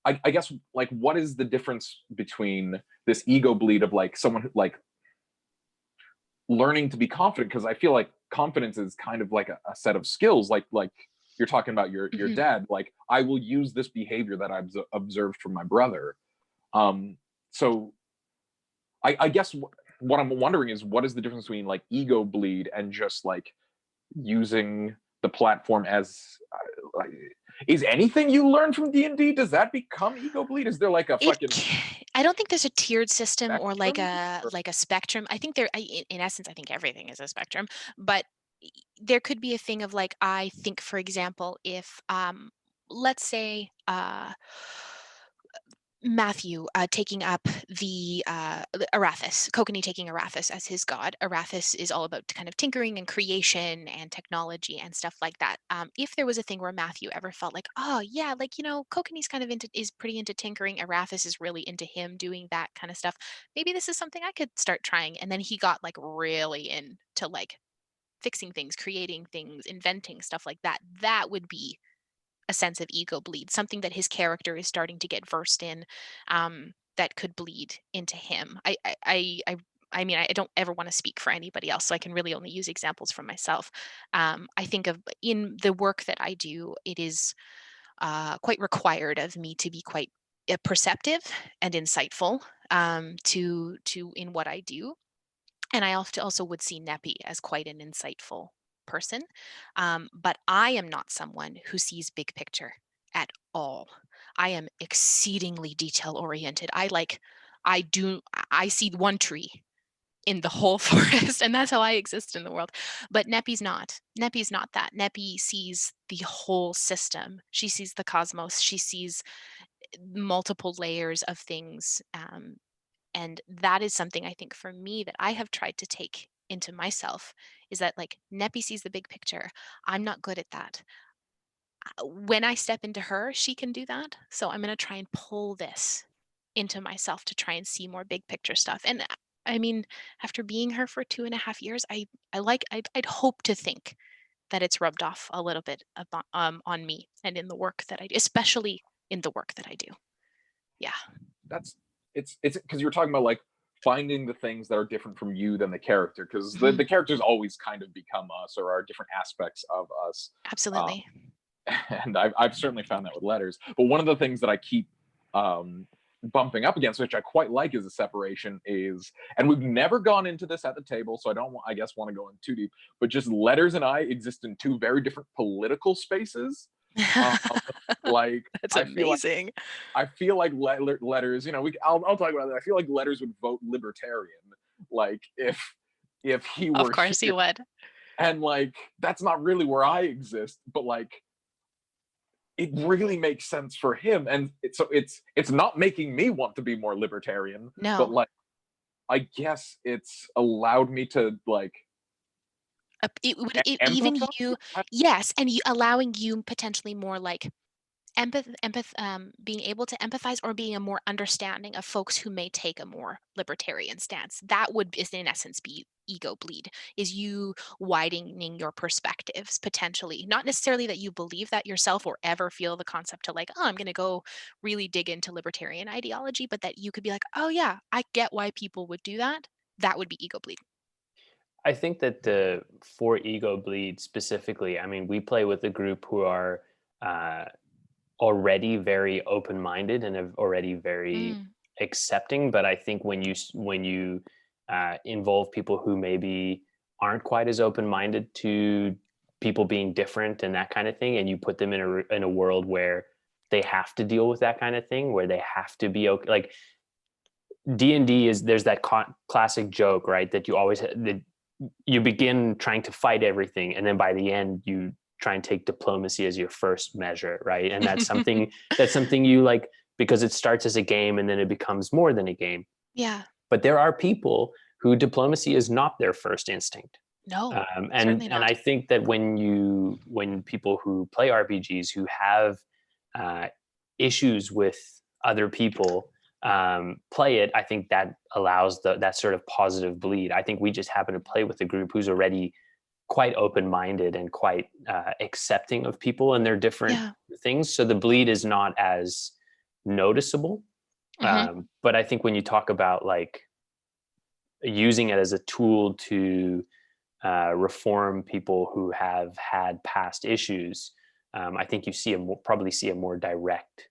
S1: I guess like, what is the difference between this ego bleed of like someone who, like learning to be confident? Because I feel like confidence is kind of like a set of skills. Like you're talking about your dad. Like I will use this behavior that I've observed from my brother. So I guess what I'm wondering is what is the difference between like ego bleed and just like using the platform as like, is anything you learn from D&D, does that become ego bleed? Is there like a fucking
S2: I don't think there's a tiered system or like
S1: spectrum?
S2: a spectrum. I think in essence, I think everything is a spectrum, but there could be a thing of like, I think, for example, if let's say Matthew taking up the Arathis, Kokanee taking Arathis as his god. Arathis is all about kind of tinkering and creation and technology and stuff like that. If there was a thing where Matthew ever felt like, oh yeah, like Kokanee's kind of is pretty into tinkering, Arathis is really into him doing that kind of stuff. Maybe this is something I could start trying. And then he got like really into like fixing things, creating things, inventing stuff like that. That would be a sense of ego bleed, something that his character is starting to get versed in, that could bleed into him. I mean, I don't ever want to speak for anybody else, so I can really only use examples from myself. I think of in the work that I do, it is quite required of me to be quite perceptive and insightful, to in what I do. And I also would see Neppy as quite an insightful person. But I am not someone who sees big picture at all. I am exceedingly detail oriented. I see one tree in the whole forest, and that's how I exist in the world. But Neppy's not. Neppy's not that. Neppy sees the whole system. She sees the cosmos. She sees multiple layers of things. And that is something I think for me that I have tried to take into myself, is that like Neppy sees the big picture. I'm not good at that. When I step into her, she can do that. So I'm going to try and pull this into myself to try and see more big picture stuff. And I mean, after being her for 2.5 years, I'd hope to think that it's rubbed off a little bit on me and in the work that I do, especially in the work that I do. Yeah.
S1: That's it's because you were talking about like finding the things that are different from you than the character, because the characters always kind of become us or are different aspects of us.
S2: Absolutely.
S1: And I've certainly found that with letters. But one of the things that I keep bumping up against, which I quite like as a separation, is, and we've never gone into this at the table, so I don't, I guess, want to go in too deep, but just letters and I exist in two very different political spaces. Um, like
S2: That's
S1: I feel like
S2: amazing.
S1: letters, I'll talk about that. I feel like letters would vote libertarian, like if he
S2: Of
S1: were
S2: course you
S1: here,
S2: would.
S1: and like that's not really where I exist, but like it really makes sense for him, and it's not making me want to be more libertarian, but
S2: No.
S1: like I guess it's allowed me to like
S2: Would it even
S1: empathize.
S2: you, yes, and you allowing you potentially more like being able to empathize or being a more understanding of folks who may take a more libertarian stance. That would, is in essence, be ego bleed. Is you widening your perspectives potentially, not necessarily that you believe that yourself or ever feel the concept to like, oh, I'm going to go really dig into libertarian ideology, but that you could be like, oh yeah, I get why people would do that. That would be ego bleed.
S3: I think that the for ego bleed specifically, I mean, we play with a group who are uh, already very open-minded and already very
S2: Mm,
S3: accepting. But I think when you involve people who maybe aren't quite as open-minded to people being different and that kind of thing, and you put them in a world where they have to deal with that kind of thing, where they have to be okay, like D&D is, there's that classic joke, right? That you begin trying to fight everything, and then by the end you try and take diplomacy as your first measure, right? And that's something you like, because it starts as a game and then it becomes more than a game.
S2: yeah.
S3: But there are people who diplomacy is not their first instinct.
S2: No,
S3: and
S2: certainly
S3: and
S2: not.
S3: I think that when people who play RPGs who have uh, issues with other people play it, I think that allows that sort of positive bleed. I think we just happen to play with a group who's already quite open-minded and quite accepting of people and their different
S2: Yeah.
S3: things, so the bleed is not as noticeable.
S2: Hmm.
S3: But I think when you talk about like using it as a tool to reform people who have had past issues, I think you probably see a more direct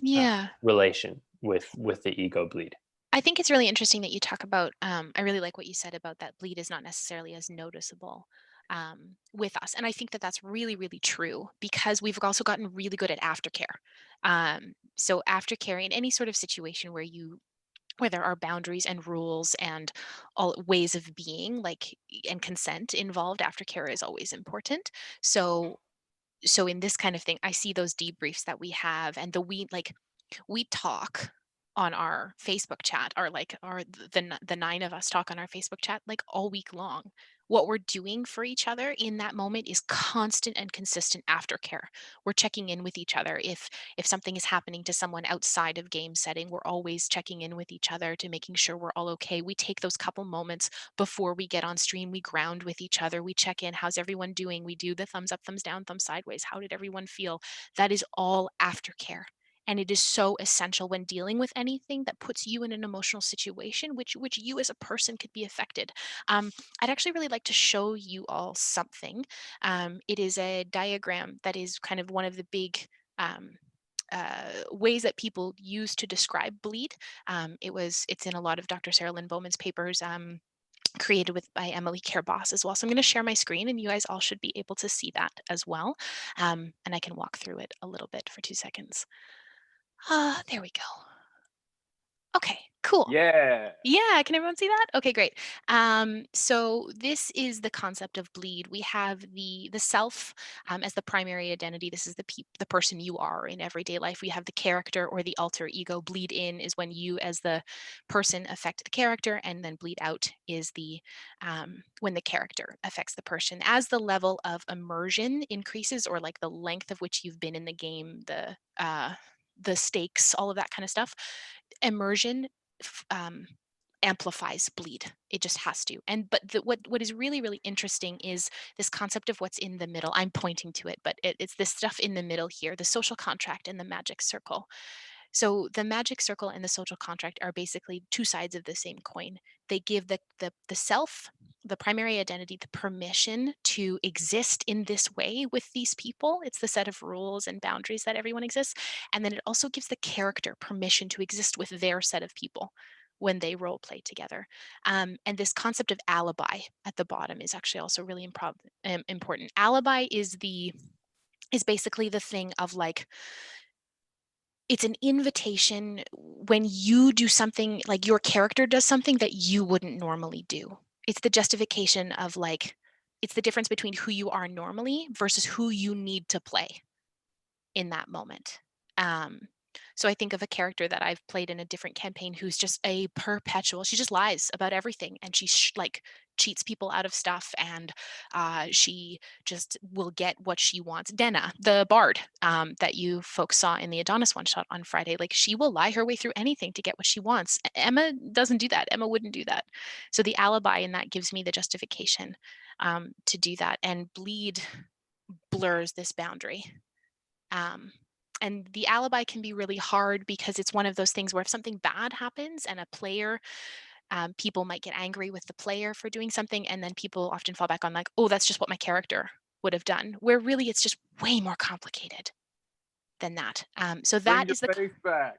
S2: Yeah.
S3: relation with the ego bleed.
S2: I think it's really interesting that you talk about. I really like what you said about that bleed is not necessarily as noticeable with us, and I think that that's really, really true because we've also gotten really good at aftercare. So aftercare in any sort of situation where there are boundaries and rules and all ways of being, like and consent involved, aftercare is always important. So in this kind of thing, I see those debriefs that we have, and we talk on our Facebook chat, or like the nine of us talk on our Facebook chat like all week long. What we're doing for each other in that moment is constant and consistent aftercare. We're checking in with each other. If something is happening to someone outside of game setting, we're always checking in with each other to making sure we're all okay. We take those couple moments before we get on stream. We ground with each other. We check in. How's everyone doing? We do the thumbs up, thumbs down, thumbs sideways. How did everyone feel? That is all aftercare, and it is so essential when dealing with anything that puts you in an emotional situation which you as a person could be affected. I'd actually really like to show you all something. It is a diagram that is kind of one of the big um, ways that people use to describe bleed. It's in a lot of Dr. Sarah Lynn Bowman's papers, created by Emily Care-Boss as well. So I'm going to share my screen, and you guys all should be able to see that as well. And I can walk through it a little bit for 2 seconds. There we go. Okay, cool.
S1: Yeah.
S2: Yeah, can everyone see that? Okay, great. So this is the concept of bleed. We have the self as the primary identity. This is the person you are in everyday life. We have the character or the alter ego. Bleed in is when you as the person affect the character, and then bleed out is the when the character affects the person. As the level of immersion increases, or like the length of which you've been in the game, the stakes, all of that kind of stuff, immersion f- um, amplifies bleed. It just has to. And but what is really, really interesting is this concept of what's in the middle. I'm pointing to it, but it's this stuff in the middle here, the social contract and the magic circle. So the magic circle and the social contract are basically two sides of the same coin. They give the self the primary identity, the permission to exist in this way with these people. It's the set of rules and boundaries that everyone exists. And then it also gives the character permission to exist with their set of people when they role play together. And this concept of alibi at the bottom is actually also really important. Alibi is basically the thing of like, it's an invitation when you do something, like your character does something that you wouldn't normally do. It's the justification of like, it's the difference between who you are normally versus who you need to play in that moment. Um, so I think of a character that I've played in a different campaign who's just a perpetual. She just lies about everything, and she like cheats people out of stuff, and she just will get what she wants. Denna, the bard that you folks saw in the Adonis one shot on Friday, like she will lie her way through anything to get what she wants. Emma doesn't do that. Emma wouldn't do that. So the alibi in that gives me the justification to do that, and bleed blurs this boundary. Um, and the alibi can be really hard because it's one of those things where if something bad happens and a player, people might get angry with the player for doing something, and then people often fall back on like, oh, that's just what my character would have done, where really it's just way more complicated than that. So
S1: Bring
S2: that
S1: the
S2: is the
S1: face back.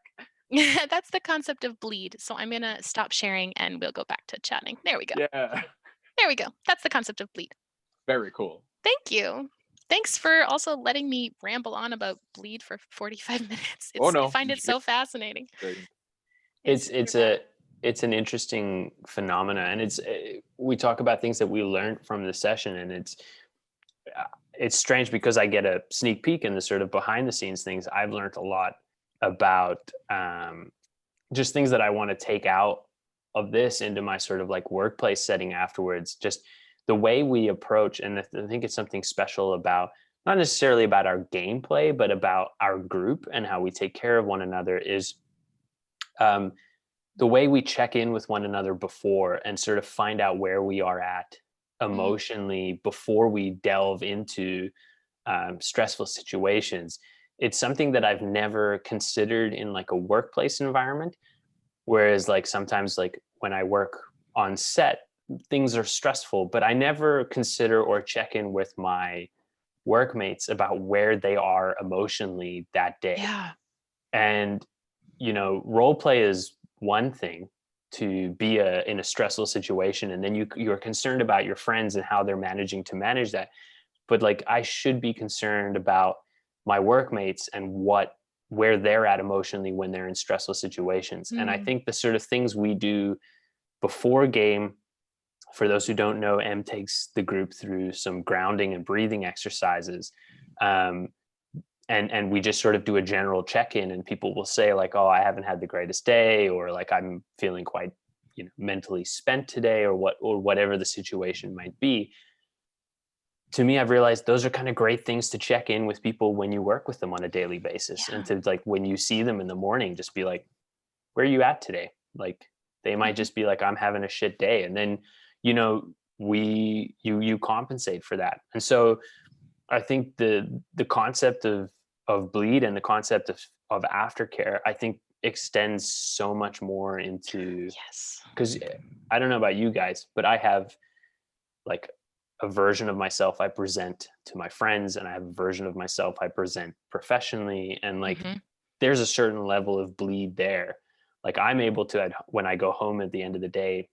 S2: that's the concept of bleed. So I'm gonna stop sharing and we'll go back to chatting. There we go.
S1: Yeah.
S2: There we go. That's the concept of bleed.
S1: Very cool.
S2: Thank you. Thanks for also letting me ramble on about bleed for 45 minutes.
S1: Oh
S2: I
S1: no.
S2: find it so fascinating.
S3: It's
S2: super
S3: it's
S2: valid.
S3: a it's an interesting phenomena, and it's we talk about things that we learned from the session, and it's strange because I get a sneak peek in the sort of behind the scenes things. I've learned a lot about just things that I want to take out of this into my sort of like workplace setting afterwards. Just the way we approach, and I think it's something special about not necessarily about our gameplay, but about our group and how we take care of one another is um, the way we check in with one another before and sort of find out where we are at
S2: Mm,
S3: emotionally before we delve into stressful situations. It's something that I've never considered in like a workplace environment. Whereas like sometimes like when I work on set, things are stressful, but I never consider or check in with my workmates about where they are emotionally that day.
S2: yeah.
S3: And role play is one thing to be in a stressful situation, and then you're concerned about your friends and how they're managing to manage that. But like I should be concerned about my workmates and where they're at emotionally when they're in stressful situations. And I
S2: Mm,
S3: think the sort of things we do before game, for those who don't know, M takes the group through some grounding and breathing exercises. Um, and we just sort of do a general check-in, and people will say like, oh, I haven't had the greatest day, or like I'm feeling quite mentally spent today, or whatever the situation might be. To me, I've realized those are kind of great things to check in with people when you work with them on a daily basis, and
S2: yeah.
S3: to like when you see them in the morning, just be like, where are you at today? Like they might
S2: Mhm.
S3: just be like, I'm having a shit day, and then you know you compensate for that. And so I think the concept of bleed and the concept of aftercare, I think extends so much more into,
S2: Yes.
S3: because I don't know about you guys, but I have like a version of myself I present to my friends, and I have a version of myself I present professionally, and like
S2: Hmm.
S3: there's a certain level of bleed there. Like I'm able to, when I go home at the end of the day,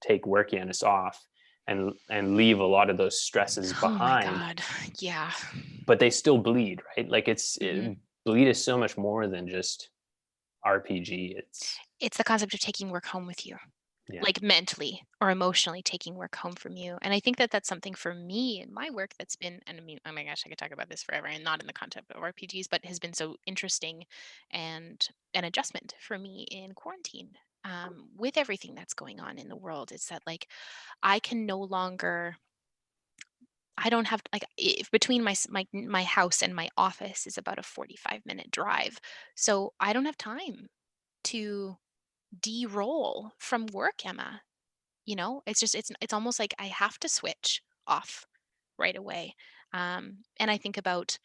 S3: take workianus off and leave a lot of those stresses
S2: Oh my
S3: behind,
S2: God. Yeah.
S3: but they still bleed, right? Like
S2: Hmm.
S3: bleed is so much more than just RPG. It's
S2: It's the concept of taking work home with you,
S3: yeah.
S2: like mentally or emotionally taking work home from you. And I think that that's something for me in my work that's been, and I mean, oh my gosh, I could talk about this forever, and not in the context of RPGs, but has been so interesting and an adjustment for me in quarantine. With everything that's going on in the world, it's that like I can no longer, I don't have like, if between my house and my office is about a 45-minute drive. So I don't have time to de-roll from work, Emma. It's just it's almost like I have to switch off right away. And I think about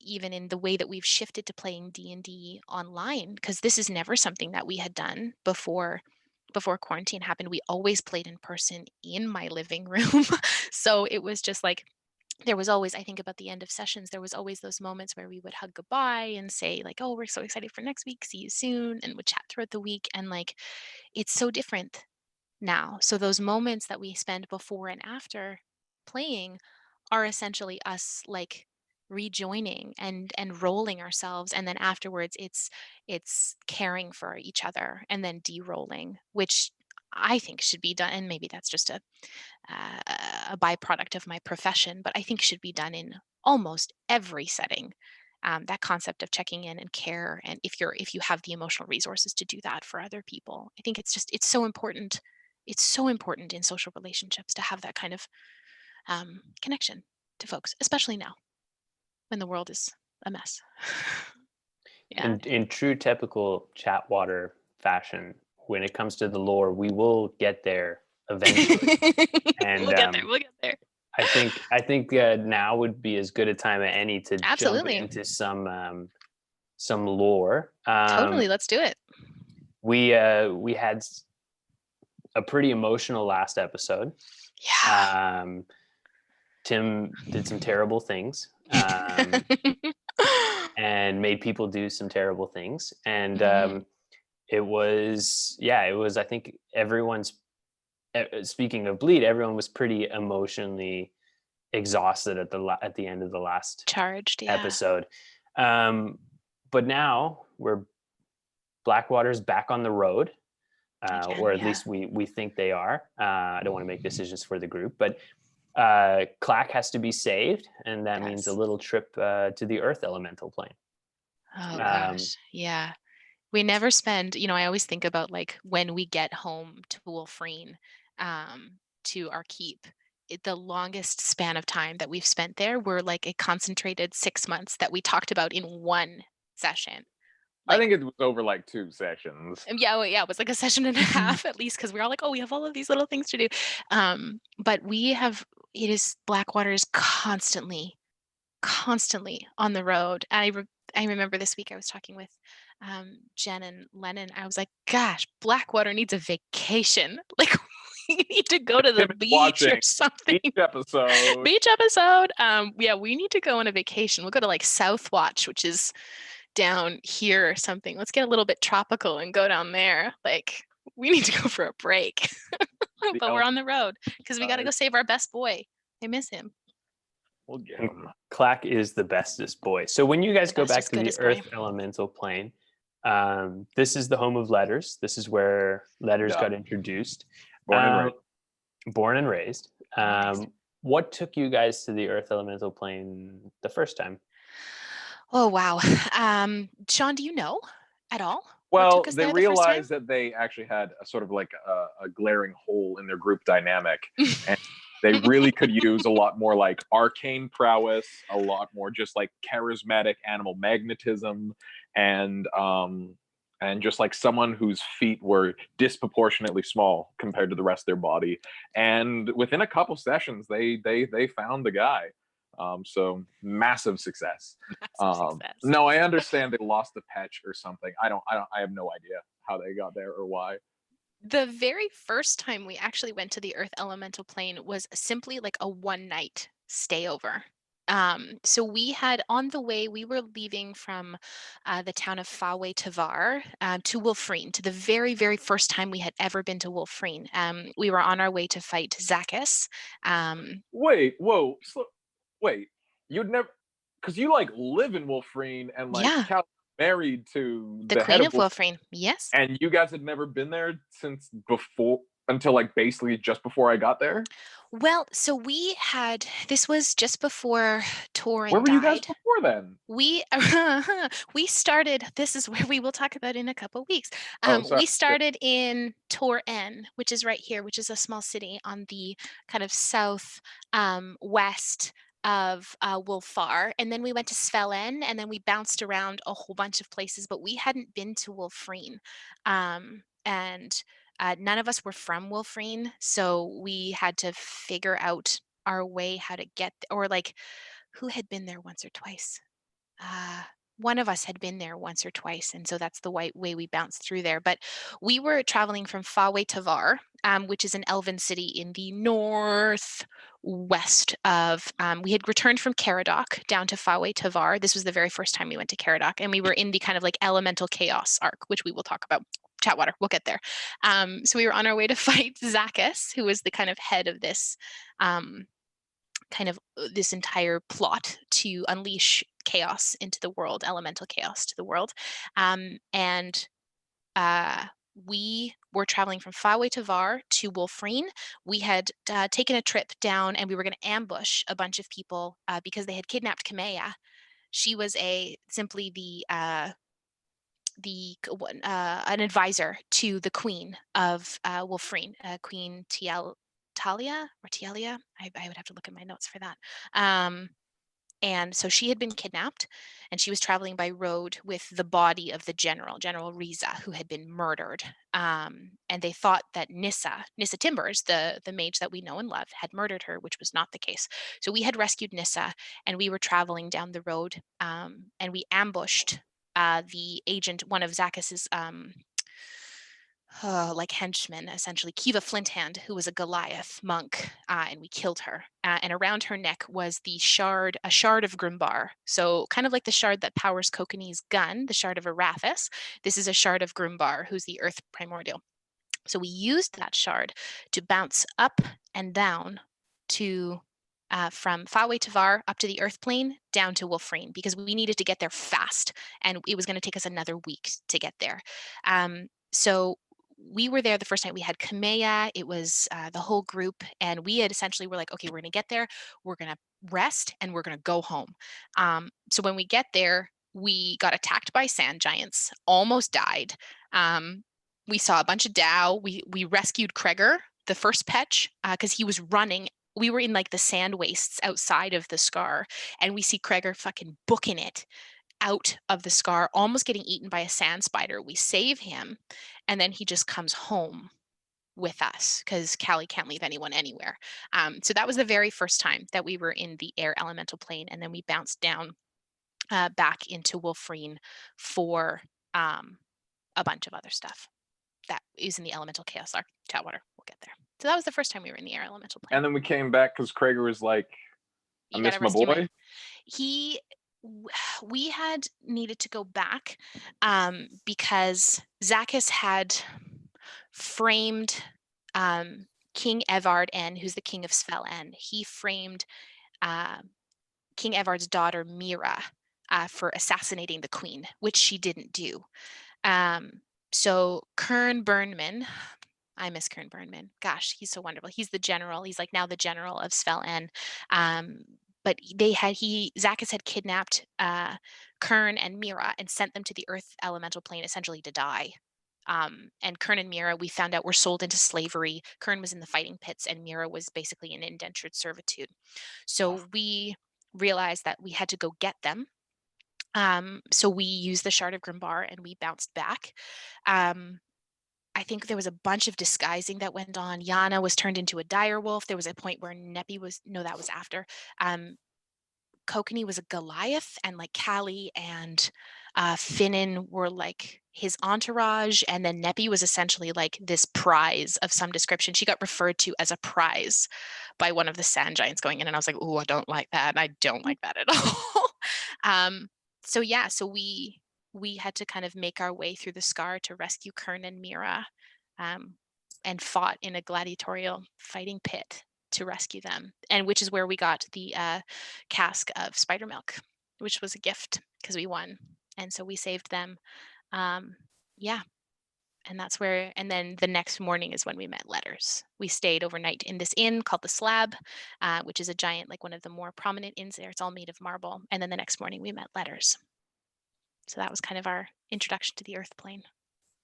S2: even in the way that we've shifted to playing D&D online, because this is never something that we had done before before quarantine happened, we always played in person in my living room. So it was just like there was always, I think about the end of sessions, there was always those moments where we would hug goodbye and say like, "Oh, we're so excited for next week. See you soon," and would chat throughout the week. And like, it's so different now. So those moments that we spend before and after playing are essentially us like rejoining and rolling ourselves, and then afterwards it's caring for each other and then de-rolling, which I think should be done, and maybe that's just uh, a byproduct of my profession, but I think should be done in almost every setting. That concept of checking in and care, and if you have the emotional resources to do that for other people, I think it's so important. It's so important in social relationships to have that kind of connection to folks, especially now when the world is a mess. Yeah.
S3: In true typical chatwater fashion, when it comes to the lore, we will get there eventually. And
S2: We'll get there. We'll get there.
S3: I think now would be as good a time as any to jump
S2: Absolutely.
S3: into some lore.
S2: Totally. Let's do it.
S3: We had a pretty emotional last episode.
S2: Yeah.
S3: Tim did some terrible things. And made people do some terrible things. And it was I think everyone's, speaking of bleed, everyone was pretty emotionally exhausted at the end of the last
S2: Charged. Yeah.
S3: episode. But now Blackwater's back on the road,
S2: Again,
S3: or at
S2: yeah.
S3: least we think they are. I don't want to make decisions for the group, but Clack has to be saved, and that means a
S2: Yes.
S3: little trip to the Earth Elemental plane.
S2: Oh gosh. Yeah. We never spend, I always think about like when we get home to Wolfreen, to our keep. The longest span of time that we've spent there were like a concentrated 6 months that we talked about in one session.
S1: I
S2: Like,
S1: think it was over like 2 sessions.
S2: yeah, well, yeah, it was like a session and a half at least, because we were all like, oh, we have all of these little things to do. But it is Blackwater is constantly on the road. I remember this week I was talking with Jen and Lennon. I was like, gosh, Blackwater needs a vacation. Like, we need to go to the beach or something.
S1: Each episode.
S2: Beach episode. Yeah, we need to go on a vacation. We'll go to like Southwatch, which is down here or something. Let's get a little bit tropical and go down there. Like, we need to go for a break. But we're on the road because we got to go save our best boy. I miss him.
S1: We'll get him.
S3: Clack is the bestest boy. So when you guys go back to the
S2: bestest
S3: Earth
S2: boy.
S3: Elemental plane, this is the home of letters. This is where letters got introduced. Born and raised. What took you guys to the Earth Elemental plane the first time?
S2: Oh, wow. Sean, do you know at all?
S1: Well, they realized that they actually had a sort of like a glaring hole in their group dynamic, and they really could use a lot more like arcane prowess, a lot more just like charismatic animal magnetism, and just like someone whose feet were disproportionately small compared to the rest of their body. And within a couple sessions, they found the guy. So massive success. No, I understand they lost the patch or something. I have no idea how they got there or why.
S2: The very first time we actually went to the Earth Elemental plane was simply like a one night stay over. So we had on the way, we were leaving from the town of Fawe Tavar to Wolfreen, to the very, very first time we had ever been to Wolfreen. We were on our way to fight Zakis.
S1: Wait, whoa, wait, you'd never, because you like live in Wolfreen and like
S2: Yeah.
S1: married to
S2: The
S1: head
S2: Queen of Wolfreen. Yes.
S1: and you guys had never been there since until like basically just before I got there.
S2: Well, so this was just before Torin
S1: Where were you guys
S2: died.
S1: before then?
S2: We started. This is where we will talk about in a couple weeks.
S1: Sorry.
S2: We started in Tor N, which is right here, which is a small city on the kind of south west of Wolfar, and then we went to Svelen, and then we bounced around a whole bunch of places, but we hadn't been to Wolfreen, and none of us were from Wolfreen, so we had to figure out our way how to get or like who had been there once or twice. one of us had been there once or twice, and so that's the way we bounced through there. But we were traveling from Fawe Tavar, which is an elven city in the northwest of. We had returned from Caradoc down to Fawe Tavar. This was the very first time we went to Caradoc, and we were in the kind of like elemental chaos arc, which we will talk about. Chatwater, we'll get there. So we were on our way to fight Zacchus, who was the kind of head of this. This entire plot to unleash chaos into the world, elemental chaos to the world. And we were traveling from Fawe Tavar to Wolfreen. We had taken a trip down and we were going to ambush a bunch of people because they had kidnapped Kamea. She was simply an advisor to the queen of Wolfreen, Queen Talia. I would have to look at my notes for that. And so she had been kidnapped, and she was traveling by road with the body of the General Riza, who had been murdered. And they thought that Nissa Timbers, the mage that we know and love, had murdered her, which was not the case. So we had rescued Nissa, and we were traveling down the road, and we ambushed the agent, one of Zacchus's like henchman, essentially, Kiva Flinthand, who was a Goliath monk, and we killed her. And around her neck was a shard of Grimbar. So kind of like the shard that powers Kokanee's gun, the shard of Arathis. This is a shard of Grimbar, who's the earth primordial. So we used that shard to bounce up and down to from Fawe Tavar up to the Earth plane down to Wolfreen, because we needed to get there fast, and it was going to take us another week to get there. So we were there the first night. We had Kamea. It was the whole group, and we had essentially were like, okay, we're going to get there, we're going to rest, and we're going to go home. So when we get there, we got attacked by sand giants, almost died. We saw a bunch of Dow. We rescued Kreger, the first Petch, because he was running. We were in like the sand wastes outside of the Scar, and we see Kreger fucking booking it out of the Scar, almost getting eaten by a sand spider. We save him, and then he just comes home with us because Callie can't leave anyone anywhere. So that was the very first time that we were in the air elemental plane, and then we bounced down back into Wolfreen for a bunch of other stuff that is in the elemental chaos arc. Chatwater, we'll get there. So that was the first time we were in the air elemental plane.
S1: And then we came back because Krager was like, I miss my boy.
S2: We had needed to go back because Zacchus had framed King Evard N, who's the king of Svel N. He framed King Evard's daughter Mira for assassinating the queen, which she didn't do. So Kern Burnman, I miss Kern Burnman. Gosh, he's so wonderful. He's the general. He's like now the general of Svel N. But Zacchus had kidnapped Kern and Mira and sent them to the earth elemental plane essentially to die. And Kern and Mira, we found out, were sold into slavery. Kern was in the fighting pits, and Mira was basically in indentured servitude. So we realized that we had to go get them. So we used the Shard of Grimbar and we bounced back. I think there was a bunch of disguising that went on. Yana was turned into a dire wolf. There was a point where Neppy was, no, that was after. Kokanee was a Goliath, and like Callie and Finnan were like his entourage, and then Neppy was essentially like this prize of some description. She got referred to as a prize by one of the sand giants going in, and I was like, oh, I don't like that. I don't like that at all. So we had to kind of make our way through the Scar to rescue Kern and Mira, and fought in a gladiatorial fighting pit to rescue them, and which is where we got the cask of spider milk, which was a gift because we won, and so we saved them. And that's where, and then the next morning is when we met Letters. We stayed overnight in this inn called the Slab, which is a giant, like one of the more prominent inns there. It's all made of marble. And then the next morning we met Letters. So that was kind of our introduction to the earth plane.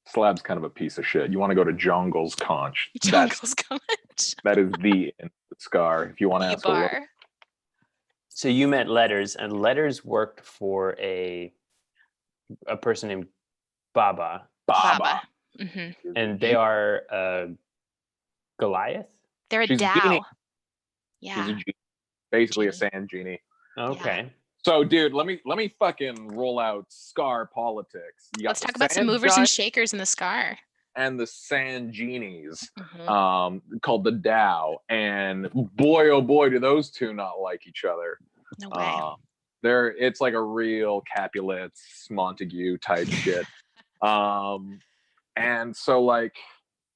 S1: Slab's kind of a piece of shit. You want to go to Jongle's Conch.
S2: Jongle's Conch.
S1: That is the Scar. If you want to ask a look.
S3: So you met Letters, and Letters worked for a person named Baba.
S2: Mm-hmm.
S3: And they are Goliath?
S2: They're a
S1: She's
S2: Dow.
S1: a genie.
S2: Yeah.
S1: She's a genie. Basically a sand genie.
S3: Okay.
S2: Yeah.
S1: So, dude, let me fucking roll out Scar politics. You got
S2: Let's
S1: the
S2: talk about some
S1: Sand
S2: movers and
S1: Giant
S2: shakers in the Scar.
S1: and the Sand Genies,
S2: Mhm.
S1: called the Dow, and boy, oh boy, do those two not like each other.
S2: No way.
S1: Uh, it's like a real Capulets Montague type shit. Um, and so like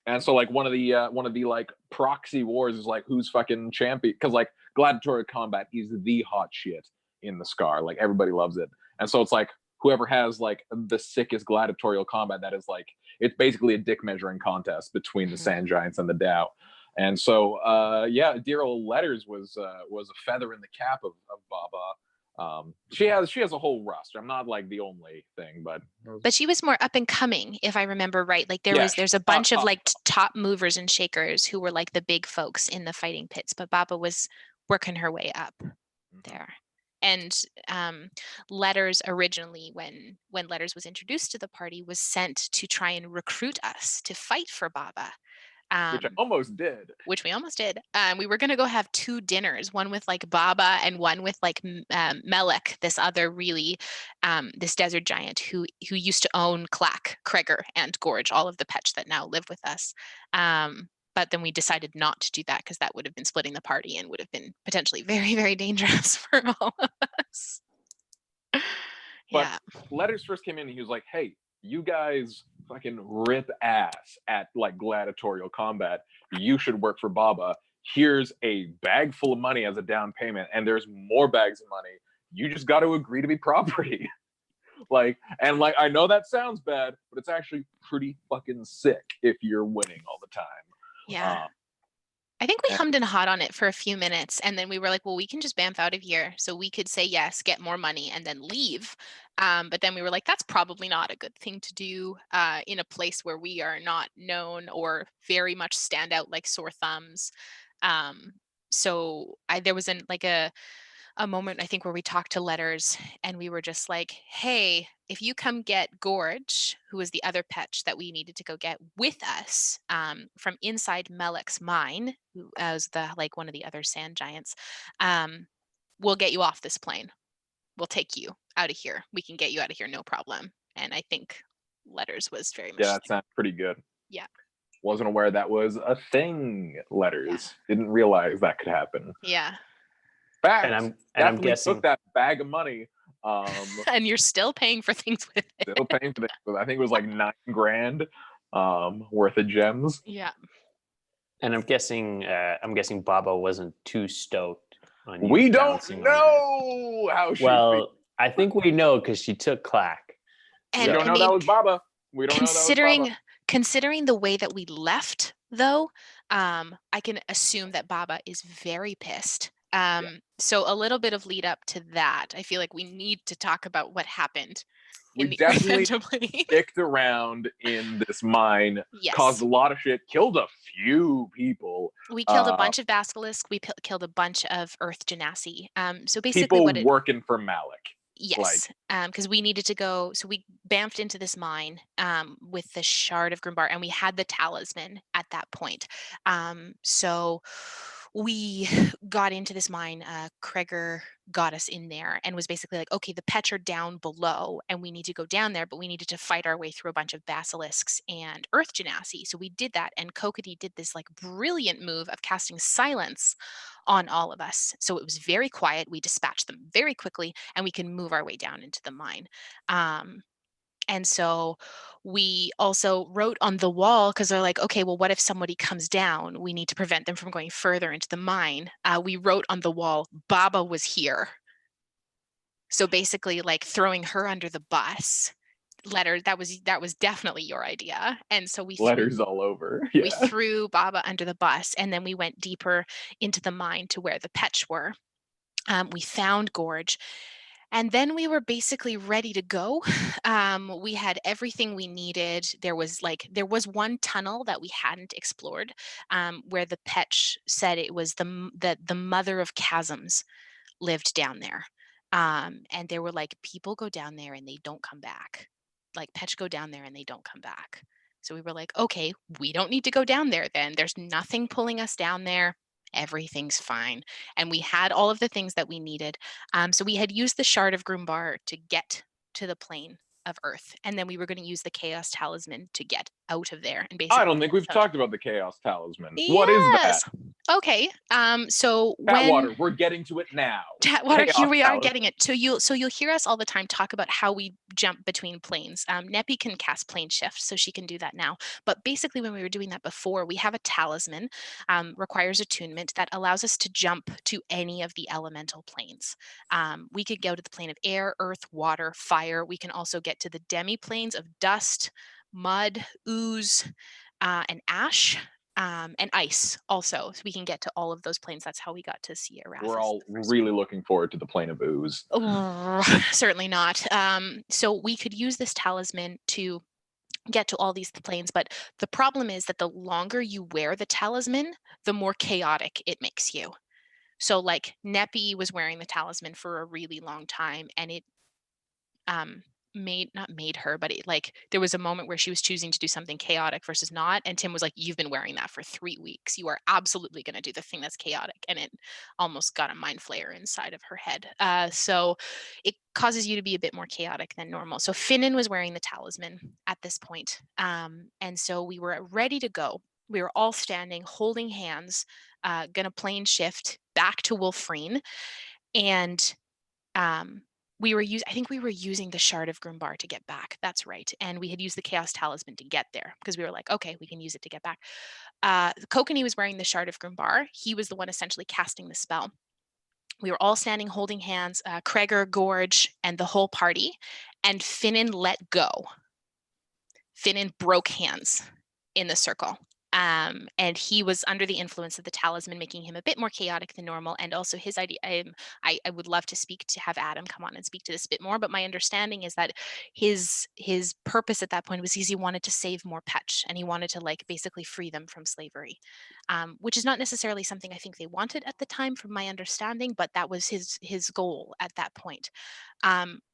S1: one of the like proxy wars is like who's fucking champion, because like gladiatorial combat is the hot shit in the Scar. Like everybody loves it, and so it's like whoever has like the sickest gladiatorial combat, that is like it's basically a dick measuring contest between the
S2: Mhm.
S1: Sand Giants and the Dow. And so yeah, dear old Letters was a feather in the cap of Baba. She has a whole roster. I'm not like the only thing, but
S2: But she was more up and coming, if I remember right. Like
S1: yeah,
S2: there's a bunch of like top movers and shakers who were like the big folks in the fighting pits, but Baba was working her way up there. And Letters originally, when Letters was introduced to the party, was sent to try and recruit us to fight for Baba.
S1: which I almost did.
S2: Which we almost did. We were going to go have two dinners, one with like Baba and one with like Melek, this other really, this desert giant who used to own Clack, Kreger, and Gorge, all of the pets that now live with us. But then we decided not to do that because that would have been splitting the party and would have been potentially very, very dangerous for all of us.
S1: But
S2: Yeah.
S1: Letters first came in and he was like, hey, you guys fucking rip ass at like gladiatorial combat. You should work for Baba. Here's a bag full of money as a down payment, and there's more bags of money. You just got to agree to be property. Like, and like, I know that sounds bad, but it's actually pretty fucking sick if you're winning all the time.
S2: Yeah. I think we hummed and hawed on it for a few minutes, and then we were like, well, we can just bamf out of here. So we could say yes, get more money, and then leave. But then we were like, that's probably not a good thing to do in a place where we are not known or very much stand out like sore thumbs. So there was a moment, I think, where we talked to Letters and we were just like, hey, if you come get Gorge, who was the other petch that we needed to go get with us from inside Melek's mine, who was one of the other sand giants, we'll get you off this plane. We'll take you out of here. We can get you out of here, no problem. And I think Letters was very much.
S1: Yeah, that sounds pretty good.
S2: Yeah.
S1: Wasn't aware that was a thing. Letters. Didn't realize that could happen.
S2: Yeah.
S1: Facts.
S3: And I'm guessing
S1: took that bag of money.
S2: And you're still paying for things with it.
S1: Still paying for it. I think it was like $9,000 worth of gems.
S2: Yeah.
S3: And I'm guessing Baba wasn't too stoked on you.
S1: We don't know how she
S3: Well, I think we know because she took Clack.
S2: And
S1: we don't know that was Baba. We don't know that was Baba.
S2: Considering the way that we left, though, I can assume that Baba is very pissed. So a little bit of lead up to that. I feel like we need to talk about what happened.
S1: We definitely sticked around in this mine,
S2: yes.
S1: Caused a lot of shit, killed a few people.
S2: We killed a bunch of basilisks. We killed a bunch of earth genasi. So basically,
S1: people working for Malik.
S2: Yes, because we needed to go. So we bamfed into this mine with the shard of Grimbar, and we had the talisman at that point. So we got into this mine. Kreger got us in there and was basically like, okay, the Petch are down below, and we need to go down there, but we needed to fight our way through a bunch of basilisks and earth genasi. So we did that, and Kokadi did this like brilliant move of casting silence on all of us. So it was very quiet. We dispatched them very quickly, and we can move our way down into the mine. And so we also wrote on the wall, because they're like, okay, well, what if somebody comes down? We need to prevent them from going further into the mine. We wrote on the wall, Baba was here. So basically like throwing her under the bus. Letter, that was definitely your idea. And so
S1: Letters all over. Yeah.
S2: We threw Baba under the bus, and then we went deeper into the mine to where the Petch were. We found Gorge, and then we were basically ready to go. We had everything we needed. There was one tunnel that we hadn't explored, where the Petch said it was the mother of chasms lived down there. And they were like, people go down there and they don't come back. Like Petch go down there and they don't come back. So we were like, okay, we don't need to go down there then. There's nothing pulling us down there. everything's fine. And we had all of the things that we needed. So we had used the shard of Grumbar to get to the plane of Earth, and then we were going to use the Chaos Talisman to get out of there and
S1: I
S2: basically.
S1: don't think we've talked about the Chaos Talisman. What is that?
S2: Yes. Okay. So
S1: chatWater, we're getting to it now.
S2: chatWater, here
S1: Chaos
S2: we are
S1: Talisman.
S2: getting it. So you'll hear us all the time talk about how we jump between planes. Neppy can cast plane shift, so she can do that now. But basically, when we were doing that before, we have a talisman, requires attunement that allows us to jump to any of the elemental planes. We could go to the plane of air, earth, water, fire. We can also get to the demi planes of dust, mud, ooze, and ash. And ice also, so we can get to all of those planes. That's how we got to see Arathis.
S1: We're all really looking forward to the plane of ooze.
S2: Certainly not. So we could use this talisman to get to all these planes, but the problem is that the longer you wear the talisman, the more chaotic it makes you. So like Neppy was wearing the talisman for a really long time, and it not made her, but it, like, there was a moment where she was choosing to do something chaotic versus not, and Tim was like, you've been wearing that for 3 weeks, you are absolutely going to do the thing that's chaotic. And it almost got a mind flayer inside of her head. So it causes you to be a bit more chaotic than normal. So Finnan was wearing the talisman at this point, and so we were ready to go. We were all standing holding hands, gonna plane shift back to Wolfreen. And I think we were using the shard of Grumbar to get back. That's right. And we had used the Chaos Talisman to get there because we were like, okay, we can use it to get back. Kokanee was wearing the shard of Grumbar. He was the one essentially casting the spell. We were all standing holding hands, Kreger, Gorge, and the whole party. And Finnan let go. Finnan broke hands in the circle. And he was under the influence of the talisman, making him a bit more chaotic than normal. And also his idea, I would love to have Adam come on and speak to this a bit more, but my understanding is that his purpose at that point was he wanted to save more Petch, and he wanted to like basically free them from slavery, which is not necessarily something I think they wanted at the time from my understanding, but that was his goal at that point.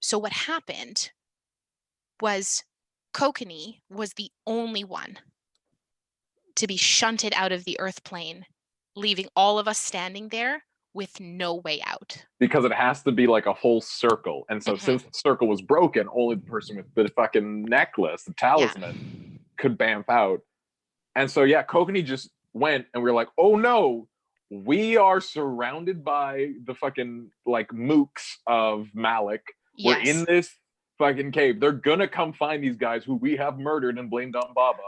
S2: So what happened was Kokanee was the only one to be shunted out of the Earth plane, leaving all of us standing there with no way out.
S1: Because it has to be like a whole circle. And so since the circle was broken, only the person with the fucking necklace, the talisman, could bamf out. And so yeah, Kokanee just went, and we were like, oh no, we are surrounded by the fucking like mooks of Malik. We're in this fucking cave. They're gonna come find these guys who we have murdered and blamed on Baba.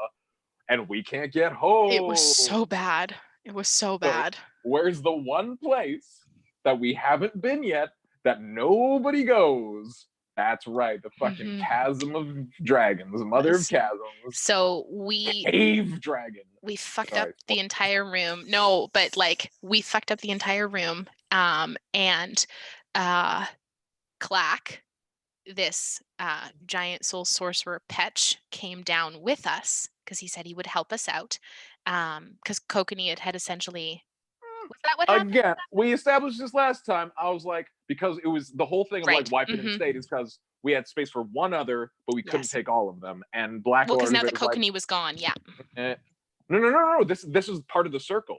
S1: And we can't get home.
S2: It was so bad. It was so bad.
S1: Where's the one place that we haven't been yet that nobody goes? That's right, the fucking chasm of dragons, mother of chasms.
S2: So
S1: cave dragon.
S2: We fucked up the entire room. No, but like we fucked up the entire room. And Clack, this giant soul sorcerer Petch, came down with us because he said he would help us out. Because Kokanee had essentially. Was that what happened?
S1: Again, we established this last time. I was like, because it was the whole thing of like wiping in state is because we had space for one other, but we couldn't take all of them. And Blackwater.
S2: Well, because now that Kokanee was gone,
S1: No. This is part of the circle.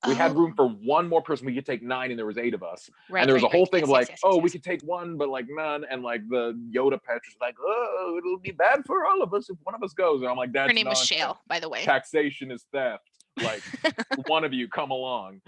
S1: We had room for one more person. We could take 9, and there was 8 of us. And there was a whole thing of like, we could take one, but like none. And like the Yoda Petch was like, oh, it'll be bad for all of us if one of us goes. And I'm like, that's
S2: her name was Shale, by the way.
S1: Taxation is theft. Like, one of you come along.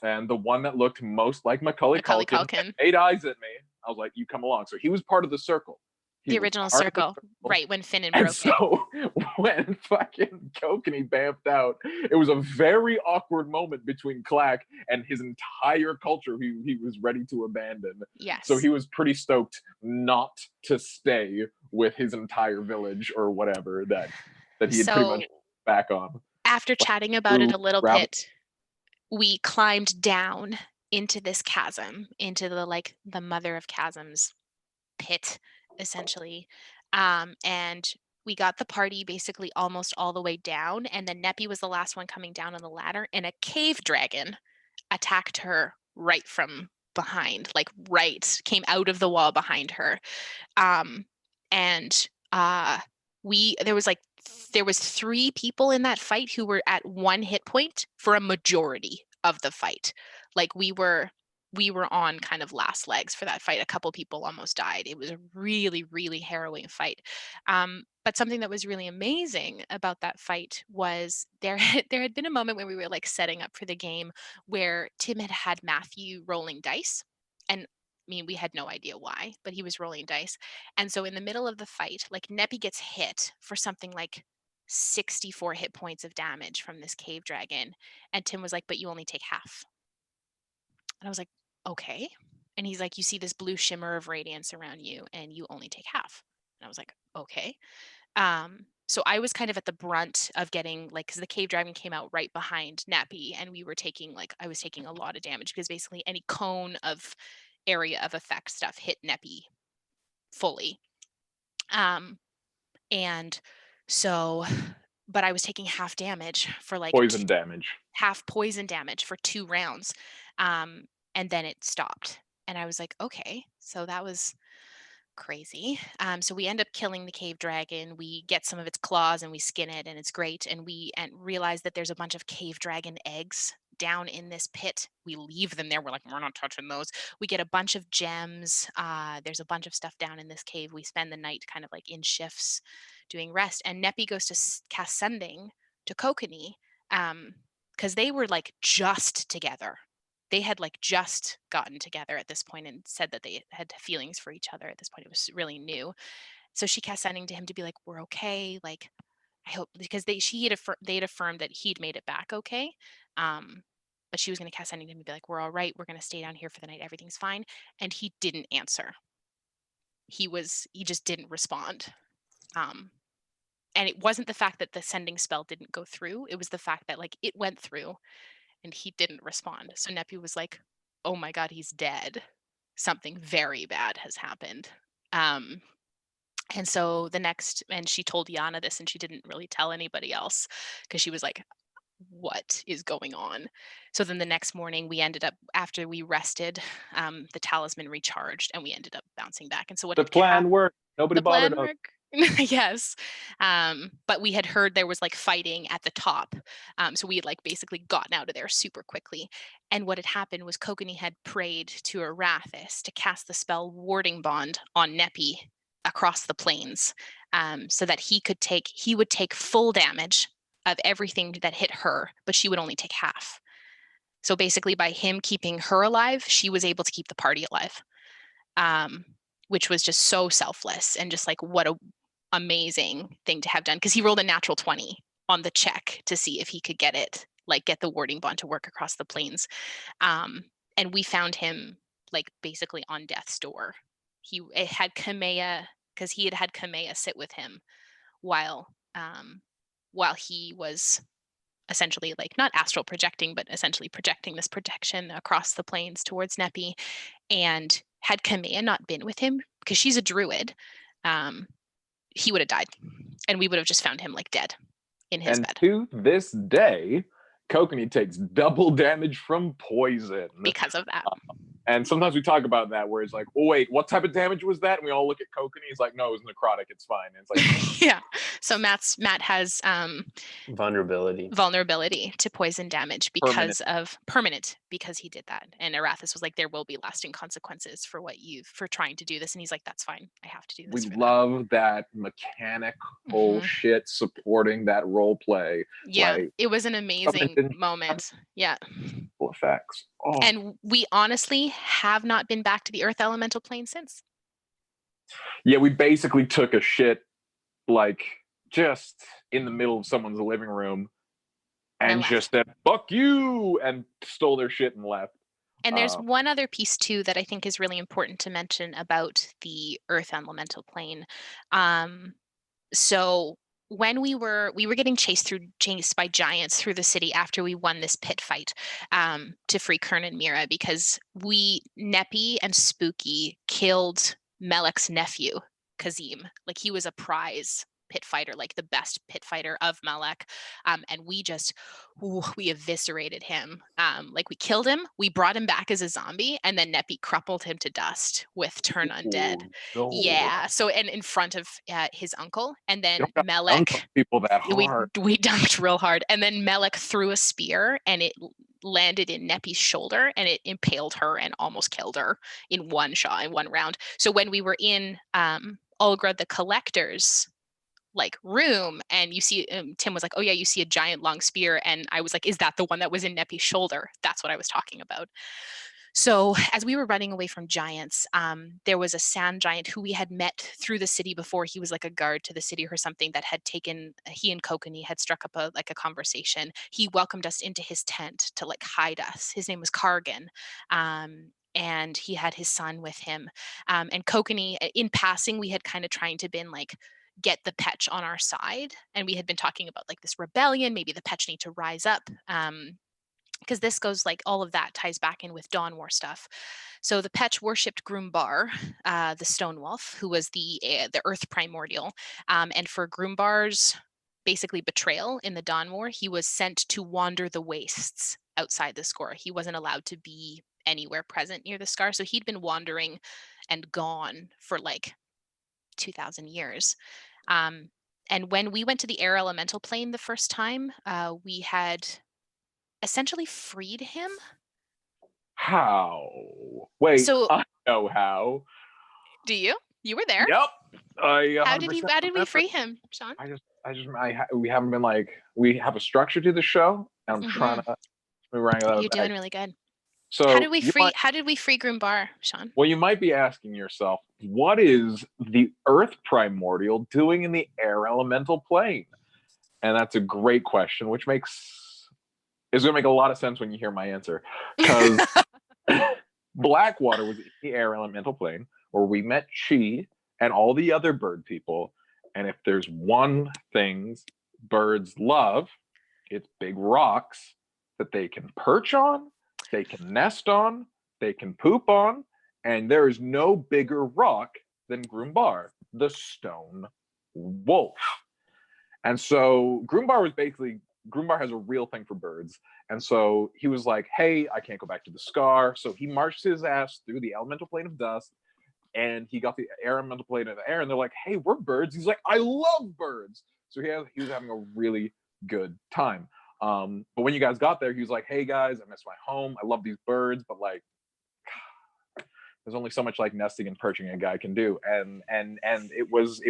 S1: And the one that looked most like Macaulay Culkin 8 eyes at me. I was like, you come along. So he was part of the circle.
S2: The original circle, right, when Finnan broke it.
S1: So when fucking Kokanee bamfed out, it was a very awkward moment between Clack and his entire culture he was ready to abandon.
S2: Yes.
S1: So he was pretty stoked not to stay with his entire village or whatever that he had pretty much back on.
S2: After chatting about it a little bit, we climbed down into this chasm, into the mother of chasms pit, essentially, and we got the party basically almost all the way down, and then Neppy was the last one coming down on the ladder, and a cave dragon attacked her right from behind, came out of the wall behind her, and there was 3 people in that fight who were at 1 hit point for a majority of the fight. Like we were on kind of last legs for that fight. A couple people almost died. It was a really, really harrowing fight. But something that was really amazing about that fight was there had been a moment when we were like setting up for the game where Tim had Matthew rolling dice. And I mean, we had no idea why, but he was rolling dice. And so in the middle of the fight, like Neppy gets hit for something like 64 hit points of damage from this cave dragon. And Tim was like, but you only take half. And I was like, okay. And he's like, you see this blue shimmer of radiance around you and you only take half. And I was like, okay. So I was kind of at the brunt of getting like, because the cave dragon came out right behind Nappy, and we were taking like, I was taking a lot of damage because basically any cone of area of effect stuff hit Neppy fully. And so, but I was taking half damage for like
S1: Poison damage.
S2: half poison damage for 2 rounds. And then it stopped. And I was like, okay, so that was crazy. So we end up killing the cave dragon. We get some of its claws and we skin it, and it's great. And we realize that there's a bunch of cave dragon eggs down in this pit. We leave them there. We're like, we're not touching those. We get a bunch of gems. There's a bunch of stuff down in this cave. We spend the night kind of like in shifts doing rest. And Neppy goes to cast sending to Kokanee, because they were like just together. They had like just gotten together at this point and said that they had feelings for each other at this point. It was really new. So she cast sending to him to be like, we're okay. Like, I hope, because they had affirmed that he'd made it back okay. But she was going to cast sending to him and be like, we're all right. We're going to stay down here for the night. Everything's fine. And he didn't answer. He just didn't respond. And it wasn't the fact that the sending spell didn't go through. It was the fact that like it went through and he didn't respond. So Neppy was like, oh my God, he's dead. Something very bad has happened. And so and she told Yana this, and she didn't really tell anybody else because she was like, what is going on? So then the next morning we ended up, after we rested, the talisman recharged and we ended up bouncing back. And so what
S1: The plan worked. Nobody
S2: the
S1: bothered
S2: plan
S1: us.
S2: work. Yes. But we had heard there was like fighting at the top. So we had like basically gotten out of there super quickly. And what had happened was Kokanee had prayed to Arathis to cast the spell Warding Bond on Neppy across the plains, so that he would take full damage of everything that hit her, but she would only take half. So basically by him keeping her alive, she was able to keep the party alive. Which was just so selfless and just like what a amazing thing to have done, because he rolled a natural 20 on the check to see if he could get the warding bond to work across the plains. And we found him like basically on death's door. It had Kamea, because he had Kamea sit with him while he was essentially like not astral projecting, but essentially projecting this protection across the plains towards Neppy. And had Kamea not been with him, because she's a druid, he would have died, and we would have just found him like dead in his bed.
S1: To this day, Kokanee takes double damage from poison
S2: because of that.
S1: And sometimes we talk about that where it's like, oh wait, what type of damage was that? And we all look at Kokanee. He's like, no, it was necrotic. It's fine. And it's like,
S2: yeah. So Matt has vulnerability to poison damage because of permanent, because he did that. And Arathis was like, there will be lasting consequences for for trying to do this. And he's like, that's fine. I have to do this.
S1: We love that mechanical shit supporting that role play.
S2: Yeah, like, it was an amazing moment. Yeah.
S1: Effects. Oh.
S2: And we honestly have not been back to the Earth Elemental plane since.
S1: Yeah, we basically took a shit like just in the middle of someone's living room and just said, fuck you, and stole their shit and left.
S2: And there's one other piece too that I think is really important to mention about the Earth Elemental plane. So when we were getting chased by giants through the city after we won this pit fight, to free Kern and Mira, because Neppy and Spooky killed Melek's nephew, Kazim. Like, he was a prize pit fighter, like the best pit fighter of Melek. And we eviscerated him. Like, we killed him, we brought him back as a zombie, and then Neppy crumpled him to dust with Turn Undead. No. Yeah. So, and in front of his uncle, and then Melek,
S1: people that hard.
S2: We dunked real hard, and then Melek threw a spear, and it landed in Nepi's shoulder, and it impaled her and almost killed her in one shot, in one round. So when we were in Ulgra the Collector's like room, and you see Tim was like, oh yeah, you see a giant long spear, and I was like, is that the one that was in Nepi's shoulder? That's what I was talking about. So as we were running away from giants, there was a sand giant who we had met through the city before. He was like a guard to the city or something that had taken, he and Kokanee had struck up a conversation. He welcomed us into his tent to like hide us. His name was Kargan. And he had his son with him. And Kokanee, in passing, we had kind of trying to been like, get the Petch on our side. And we had been talking about like this rebellion, maybe the Petch need to rise up. Because this goes like all of that ties back in with Dawn War stuff. So the Petch worshipped Groombar, the Stone Wolf, who was the Earth Primordial. And for Groombar's basically betrayal in the Dawn War, he was sent to wander the wastes outside the Score. He wasn't allowed to be anywhere present near the Scar. So he'd been wandering and gone for like 2,000 years. And when we went to the air elemental plane the first time, we had essentially freed him.
S1: How? Wait,
S2: So
S1: I know how.
S2: do you? You were there.
S1: Yep.
S2: How did we free him, Sean?
S1: We haven't been like, we have a structure to the show, and I'm trying to bring it up.
S2: You're doing really good.
S1: So
S2: how did we free Groombar, Sean?
S1: Well, you might be asking yourself, what is the Earth Primordial doing in the air elemental plane? And that's a great question, which is going to make a lot of sense when you hear my answer. Because Blackwater was in the air elemental plane where we met Chi and all the other bird people. And if there's one thing birds love, it's big rocks that they can perch on, they can nest on, they can poop on, and there is no bigger rock than Groombar, the stone wolf. And so Groombar has a real thing for birds. And so he was like, hey, I can't go back to the Scar. So he marched his ass through the elemental plane of dust, and he got the elemental plane of the air, and they're like, hey, we're birds. He's like, I love birds. So he was having a really good time. But when you guys got there, he was like, hey guys, I miss my home. I love these birds, but like, there's only so much like nesting and perching a guy can do. And it was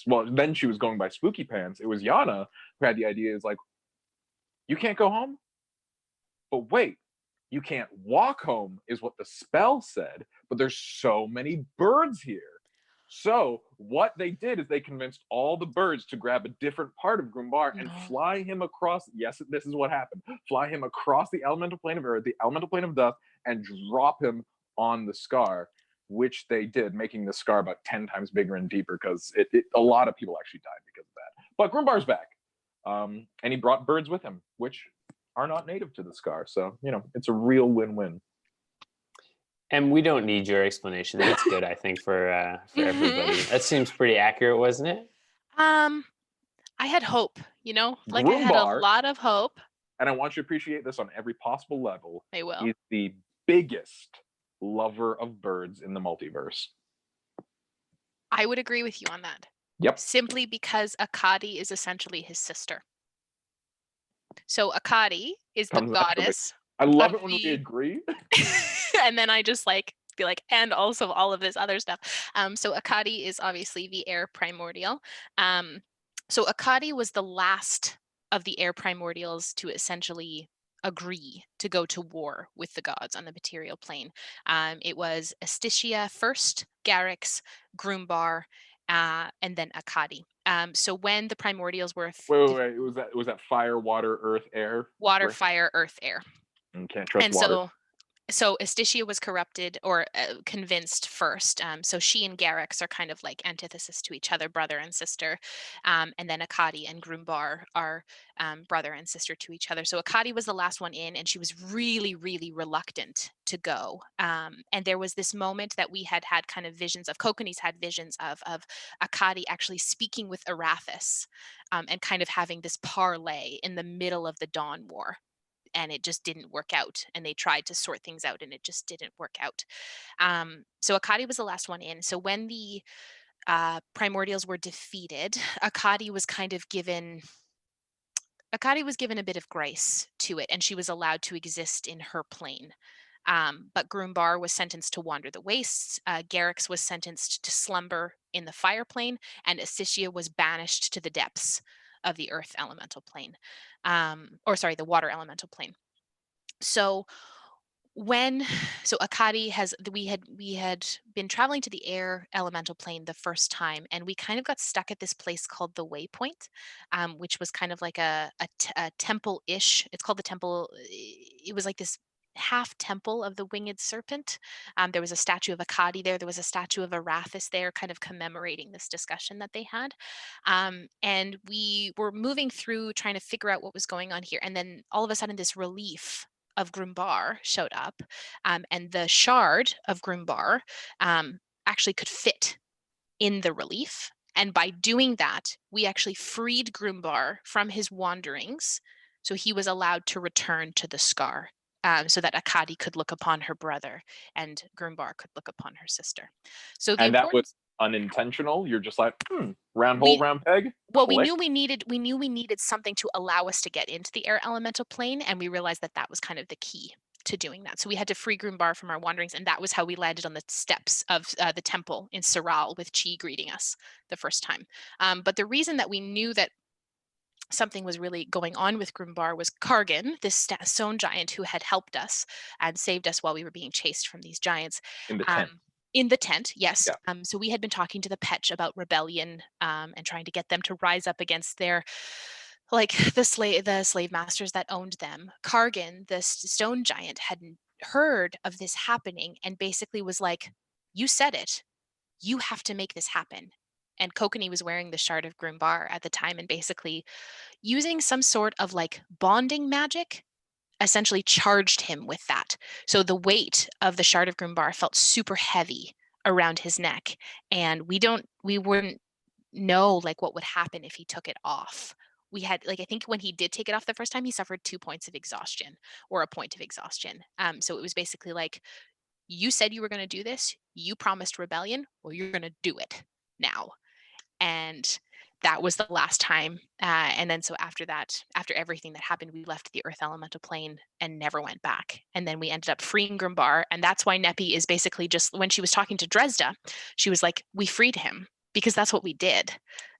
S1: well, then she was going by Spooky Pants. It was Yana who had the idea, is like, you can't go home? But wait, you can't walk home is what the spell said, but there's so many birds here. So what they did is they convinced all the birds to grab a different part of Groombar and fly him across. Yes, this is what happened. Fly him across the elemental plane of Earth, the elemental plane of dust, and drop him on the Scar, which they did, making the Scar about 10 times bigger and deeper, because a lot of people actually died because of that. But Groombar's back. And he brought birds with him, which are not native to the Scar. So, it's a real win-win.
S3: And we don't need your explanation. That's good, I think, for everybody. That seems pretty accurate, wasn't it?
S2: I had hope, like Groombar, I had a lot of hope.
S1: And I want you to appreciate this on every possible level.
S2: I will.
S1: He's the biggest lover of birds in the multiverse.
S2: I would agree with you on that.
S1: Yep.
S2: Simply because Akkadi is essentially his sister. So Akkadi is the goddess.
S1: I love it when we agree.
S2: And then I just be like, and also all of this other stuff. So Akkadi is obviously the air primordial. So Akkadi was the last of the air primordials to essentially agree to go to war with the gods on the material plane. It was Astitia first, Garrix, Groombar, and then Akkadi. So when the primordials were
S1: wait, was that fire, water, earth, air?
S2: Water, fire, earth, air.
S1: You can't trust water.
S2: So Astitia was corrupted or convinced first. So she and Garrix are kind of like antithesis to each other, brother and sister. And then Akkadi and Groombar are brother and sister to each other. So Akkadi was the last one in, and she was really, really reluctant to go. And there was this moment that we had kind of visions of, Kokanee's had visions of Akkadi actually speaking with Arathis and kind of having this parlay in the middle of the Dawn War. And it just didn't work out. And they tried to sort things out, and it just didn't work out. So Akkadi was the last one in. So when the primordials were defeated, Akkadi was kind of given Akkadi was given a bit of grace to it, and she was allowed to exist in her plane. But Grumbar was sentenced to wander the wastes. Garrix was sentenced to slumber in the fire plane, and Assisia was banished to the depths of the earth elemental plane, the water elemental plane. So when Akkadi has we had been traveling to the air elemental plane the first time, and we kind of got stuck at this place called the Waypoint, which was kind of like a temple-ish. It's called the temple. It was like this half temple of the winged serpent. There was a statue of Akkadi there. There was a statue of Arathis there, kind of commemorating this discussion that they had. And we were moving through trying to figure out what was going on here, and then all of a sudden this relief of Grumbar showed up, and the shard of Grumbar actually could fit in the relief. And by doing that, we actually freed Grumbar from his wanderings, so he was allowed to return to the scar, so that Akkadi could look upon her brother and Grumbar could look upon her sister. So the
S1: And that
S2: important
S1: was unintentional. You're just like, round hole, round peg.
S2: well,
S1: Click.
S2: we knew we needed something to allow us to get into the air elemental plane, and we realized that that was kind of the key to doing that. So we had to free Grumbar from our wanderings, and that was how we landed on the steps of the temple in Saral with Chi greeting us the first time. But the reason that we knew that something was really going on with Grumbar was Kargan, this stone giant who had helped us and saved us while we were being chased from these giants.
S1: In the tent.
S2: In the tent, yes.
S1: Yeah.
S2: So we had been talking to the Petch about rebellion, and trying to get them to rise up against their, like, the slave masters that owned them. Kargan, the stone giant, had heard of this happening and basically was like, "You said it. You have to make this happen." And Kokani was wearing the shard of Grumbar at the time, and basically using some sort of like bonding magic essentially charged him with that. So the weight of the shard of Grumbar felt super heavy around his neck, and we wouldn't know like what would happen if he took it off. We had, like, I think when he did take it off the first time, he suffered 2 points of exhaustion, or a point of exhaustion. So it was basically like, you said you were going to do this, you promised rebellion, well, you're going to do it now. And that was the last time. And then so after that, after everything that happened, we left the earth elemental plane and never went back. And then we ended up freeing Grumbar. And that's why Nepi is basically just, when she was talking to Dresda, she was like, we freed him because that's what we did.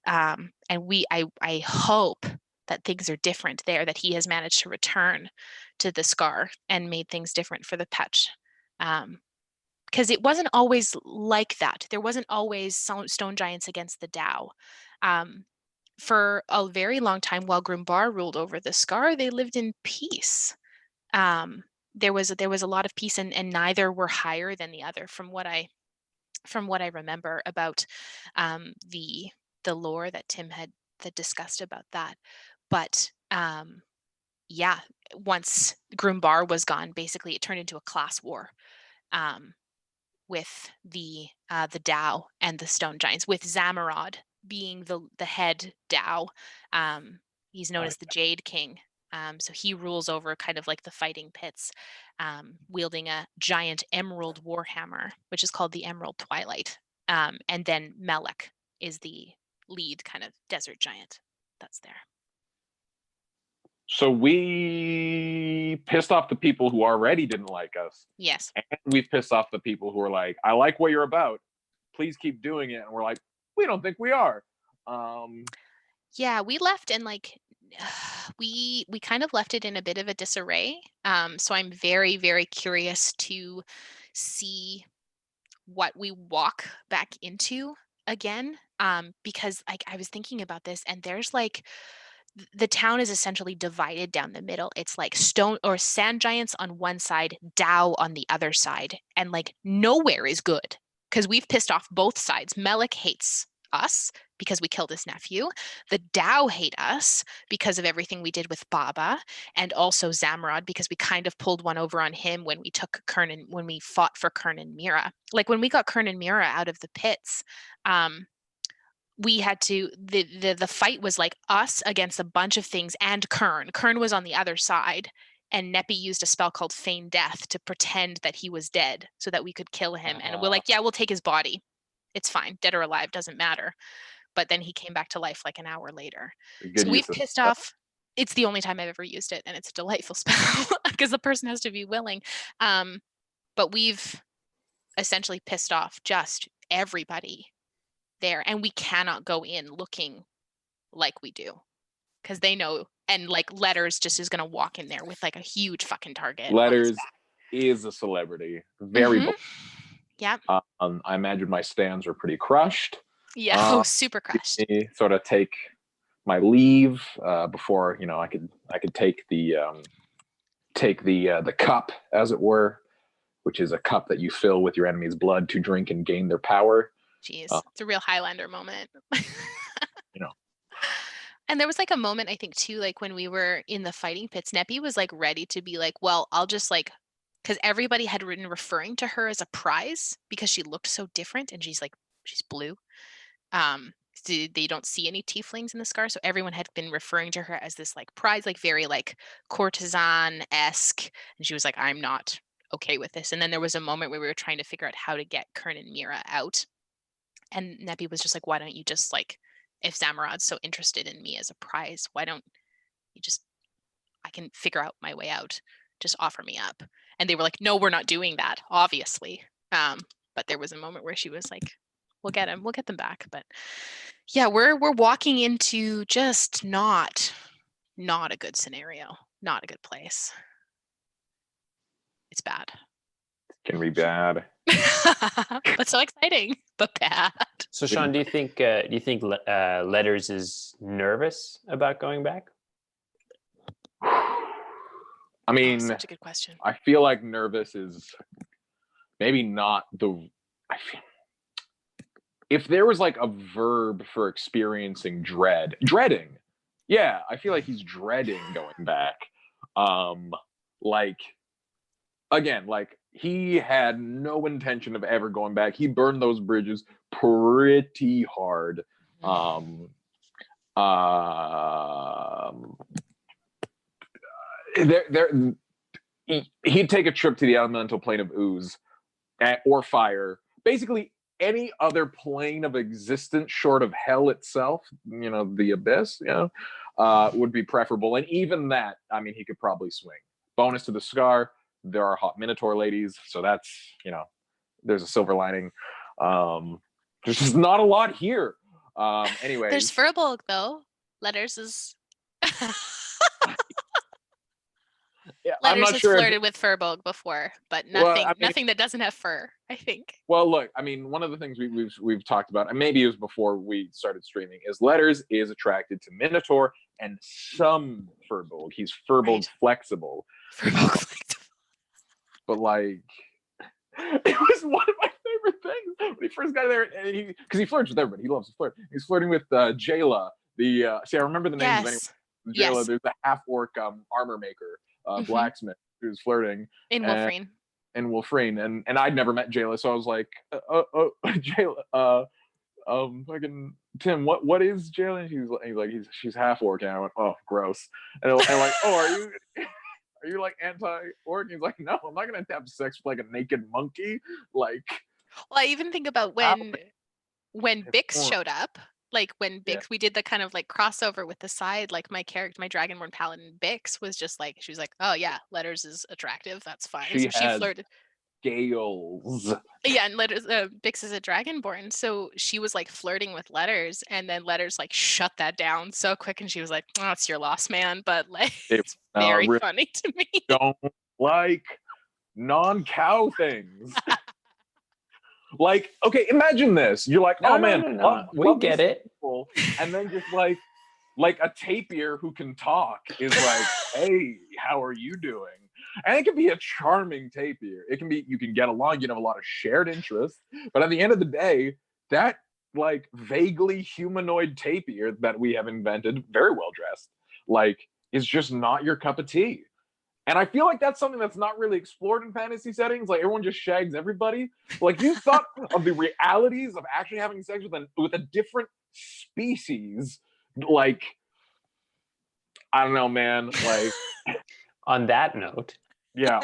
S2: And I hope that things are different there, that he has managed to return to the scar and made things different for the Petch. Because it wasn't always like that. There wasn't always stone giants against the Tao. For a very long time, while Grumbar ruled over the scar, they lived in peace. There was a lot of peace, and neither were higher than the other, from what I remember about the lore that Tim had discussed about that. But yeah, once Grumbar was gone, basically it turned into a class war. With the Tao and the stone giants, with Zamarod being the head Tao. He's known as the Jade King. So he rules over kind of like the fighting pits, wielding a giant emerald warhammer, which is called the Emerald Twilight. And then Melek is the lead kind of desert giant that's there.
S1: So we pissed off the people who already didn't like us.
S2: Yes.
S1: And we've pissed off the people who are like, I like what you're about. Please keep doing it. And we're like, we don't think we are.
S2: Yeah, we left, and like we kind of left it in a bit of a disarray. So I'm very, very curious to see what we walk back into again. Because like I was thinking about this, and there's like, the town is essentially divided down the middle. It's like stone or sand giants on one side, Tao on the other side, and like nowhere is good because we've pissed off both sides. Melek hates us because we killed his nephew. The Tao hate us because of everything we did with Baba, and also Zamrod because we kind of pulled one over on him when we took Kern, and when we fought for Kern and Mira. Like when we got Kern and Mira out of the pits, we had to, the fight was like us against a bunch of things, and Kern. Kern was on the other side, and Nepi used a spell called Feign Death to pretend that he was dead so that we could kill him. And we're like, yeah, we'll take his body. It's fine. Dead or alive, doesn't matter. But then he came back to life like an hour later. So we've pissed off it's the only time I've ever used it, and it's a delightful spell because the person has to be willing. But we've essentially pissed off just everybody there, and we cannot go in looking like we do because they know. And like Letters just is gonna walk in there with like a huge fucking target.
S1: Letters is a celebrity, very.
S2: Yeah.
S1: I imagine my stands were pretty crushed.
S2: Yeah, super crushed.
S1: Sort of take my leave before I could take the cup, as it were, which is a cup that you fill with your enemy's blood to drink and gain their power.
S2: Jeez, it's a real Highlander moment.
S1: You know.
S2: And there was like a moment, I think, too, like when we were in the fighting pits, Neppy was like ready to be like, well, I'll just like, because everybody had been referring to her as a prize because she looked so different, and she's blue. So they don't see any tieflings in the scar, so everyone had been referring to her as this like prize, like very like courtesan-esque, and she was like, I'm not okay with this. And then there was a moment where we were trying to figure out how to get Kern and Mira out, and Neppy was just like, why don't you just like, if Zamorod's so interested in me as a prize, why don't you just, I can figure out my way out, just offer me up. And they were like, no, we're not doing that, obviously. But there was a moment where she was like, we'll get them back. But yeah, we're walking into just not a good scenario, not a good place. It's bad.
S1: It can be bad.
S2: But so exciting, but bad.
S3: So Sean, do you think Letters is nervous about going back?
S1: I mean,
S2: such a good question.
S1: I feel like nervous is maybe not the. If there was like a verb for experiencing dreading, yeah, I feel like he's dreading going back. Like, again, like he had no intention of ever going back. He burned those bridges pretty hard. He'd take a trip to the elemental plane of ooze or fire. Basically, any other plane of existence short of hell itself, the abyss, would be preferable. And even that, I mean, he could probably swing. Bonus to the scar, there are hot Minotaur ladies, so that's, there's a silver lining. There's just not a lot here. Anyway,
S2: there's Furbolg though. Letters is.
S1: Yeah,
S2: Letters
S1: I'm not
S2: has
S1: sure
S2: flirted with Furbolg before, but nothing that doesn't have fur, I think.
S1: Well, look, I mean, one of the things we've talked about, and maybe it was before we started streaming, is Letters is attracted to Minotaur and some Furbolg. He's Furbolg flexible.
S2: Furbolg flexible.
S1: But like, it was one of my favorite things when he first got there, and because he flirts with everybody, he loves to flirt. He's flirting with Jayla. I remember the names of anyone. Jayla,
S2: yes.
S1: There's the half-orc armor maker. Blacksmith who's flirting
S2: in Wolfrine.
S1: And I'd never met Jayla, so I was like, Jayla, fucking Tim, what is Jayla? And he's like, she's half orc, and I went, oh, gross. And like, oh, are you like anti-orc? He's like, no, I'm not gonna have sex with like a naked monkey. Like,
S2: well, I even think about when Bix showed up. Like when Bix, we did the kind of like crossover with the side, like my Dragonborn Paladin Bix was just like, she was like, oh yeah, Letters is attractive, that's fine.
S1: She
S2: flirted.
S1: Scales.
S2: Yeah, and Letters, Bix is a Dragonborn, so she was like flirting with Letters, and then Letters like shut that down so quick, and she was like, oh, it's your loss, man. But like, it's very funny to me.
S1: Don't like non-cow things. Like, okay, imagine this. You're like,
S3: no. We get it.
S1: People. And then just like a tapir who can talk is like, hey, how are you doing? And it can be a charming tapir. It can be, you can get along, you have a lot of shared interests. But at the end of the day, that like vaguely humanoid tapir that we have invented, very well dressed, like, is just not your cup of tea. And I feel like that's something that's not really explored in fantasy settings. Like everyone just shags everybody. Like you thought of the realities of actually having sex with a different species. Like, I don't know, man. Like,
S3: on that note,
S1: yeah.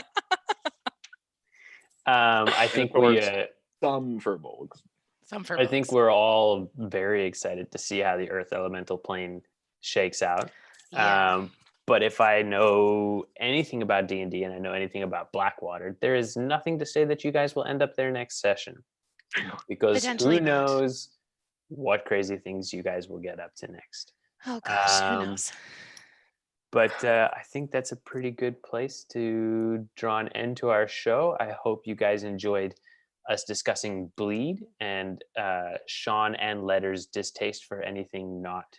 S3: I think we
S1: some Furbolgs.
S3: I think we're all very excited to see how the Earth Elemental Plane shakes out.
S2: Yeah.
S3: But if I know anything about D&D and I know anything about Blackwater, there is nothing to say that you guys will end up there next session. Because
S2: Potentially
S3: who
S2: not.
S3: knows what crazy things you guys will get up to next.
S2: Oh gosh, who knows?
S3: But I think that's a pretty good place to draw an end to our show. I hope you guys enjoyed us discussing Bleed and Sean and Letter's distaste for anything not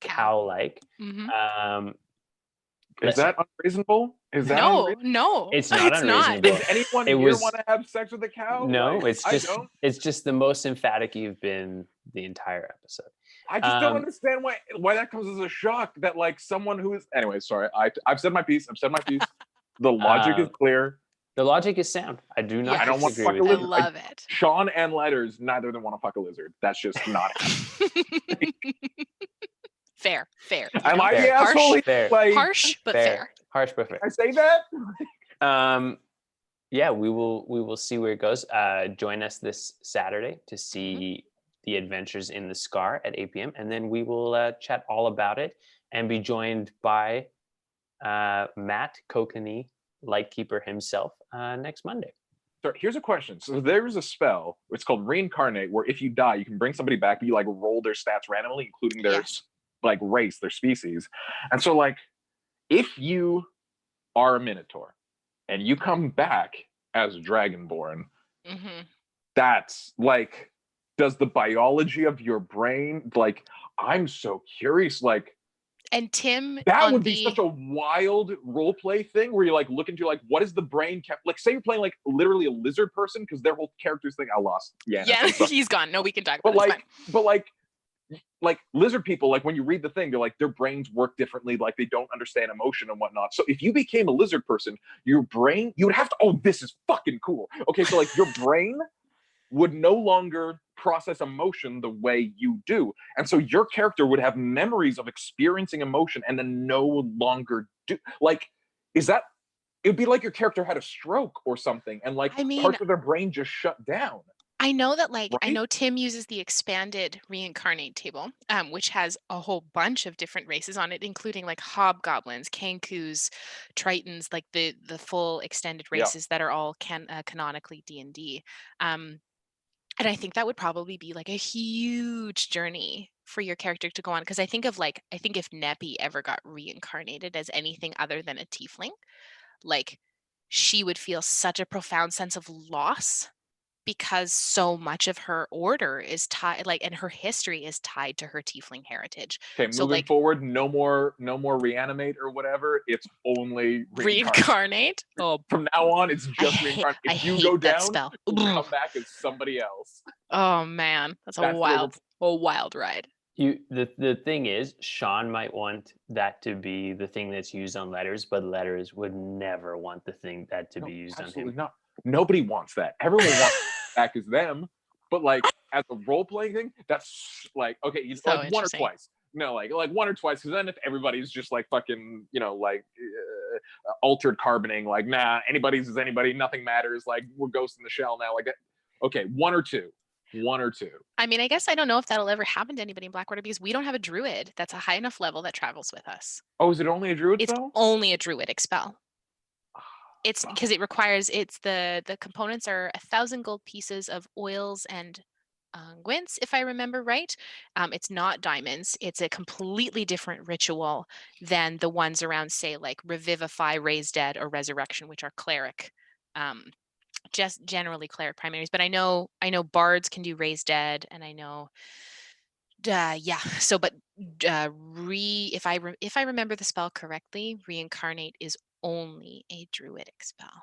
S3: cow-like.
S2: Mm-hmm.
S1: Is that unreasonable? Is that
S2: No,
S1: unreasonable?
S2: no,
S3: It's not unreasonable.
S1: Does anyone
S3: It
S1: here
S3: was-
S1: want to have sex with a cow?
S3: No,
S1: Like,
S3: it's just the most emphatic you've been the entire episode.
S1: I just don't understand why that comes as a shock that like someone who is anyway, sorry. I've said my piece. The logic is clear.
S3: The logic is sound. I do not
S1: I don't want to fuck a
S3: disagree with
S1: lizard.
S2: I love it.
S1: Sean and Letters, neither of them want to fuck a lizard. That's just not happening.
S2: Fair.
S1: Am I the asshole?
S3: Fair.
S1: Like,
S2: Harsh, but fair.
S3: Harsh, but fair.
S1: I say that?
S3: Yeah, we will see where it goes. Join us this Saturday to see the adventures in the Scar at 8 p.m. and then we will chat all about it and be joined by Matt Kokanee, Lightkeeper himself, next Monday.
S1: So here's a question. So there's a spell. It's called Reincarnate, where if you die, you can bring somebody back, but you like roll their stats randomly, including their like race, their species. And so like, if you are a Minotaur and you come back as Dragonborn, that's like, does the biology of your brain, like, I'm so curious, like,
S2: and Tim,
S1: that would be such a wild role play thing where you like look into like, what is the brain like, say you're playing like literally a lizard person because their whole characters think I lost. Yeah,
S2: he's gone. No, we can talk about it.
S1: But like lizard people, like when you read the thing, they're like their brains work differently, like they don't understand emotion and whatnot. So if you became a lizard person, your brain, you would have to, oh, this is fucking cool. Okay, so like your brain would no longer process emotion the way you do. And so your character would have memories of experiencing emotion and then no longer do. Like, is that, it would be like your character had a stroke or something and like parts of their brain just shut down.
S2: I know that I know Tim uses the expanded reincarnate table, which has a whole bunch of different races on it, including like hobgoblins, kankus, tritons, like the full extended races that are all canonically D&D. And I think that would probably be like a huge journey for your character to go on. Because I think if Neppy ever got reincarnated as anything other than a tiefling, like she would feel such a profound sense of loss because so much of her order is tied, like, and her history is tied to her tiefling heritage.
S1: Okay,
S2: so
S1: moving forward, no more reanimate or whatever. It's only
S2: reincarnate. Oh,
S1: from now on, it's just reincarnate. If you go down, you come back as somebody else.
S2: Oh man, that's a wild ride.
S3: The thing is, Sean might want that to be the thing that's used on Letters, but Letters would never want the thing that to be used on him.
S1: Not. Nobody wants that. Everyone wants back as them, but like as a role playing thing, that's like okay, you
S2: so
S1: like one or twice. No, like one or twice, because then if everybody's just like fucking, like altered carboning, like nah, anybody's is anybody, nothing matters. Like we're Ghost in the Shell now. Like okay, one or two.
S2: I mean, I guess I don't know if that'll ever happen to anybody in Blackwater because we don't have a druid that's a high enough level that travels with us.
S1: Oh, is it only a druid
S2: spell? It's only a druidic spell. It's because it requires, the components are 1,000 gold pieces of oils and unguents, if I remember right. It's not diamonds. It's a completely different ritual than the ones around, say, like Revivify, Raise Dead, or Resurrection, which are cleric. Just generally cleric primaries. But I know bards can do Raise Dead, and I know so but if I remember the spell correctly, Reincarnate is only a druidic spell.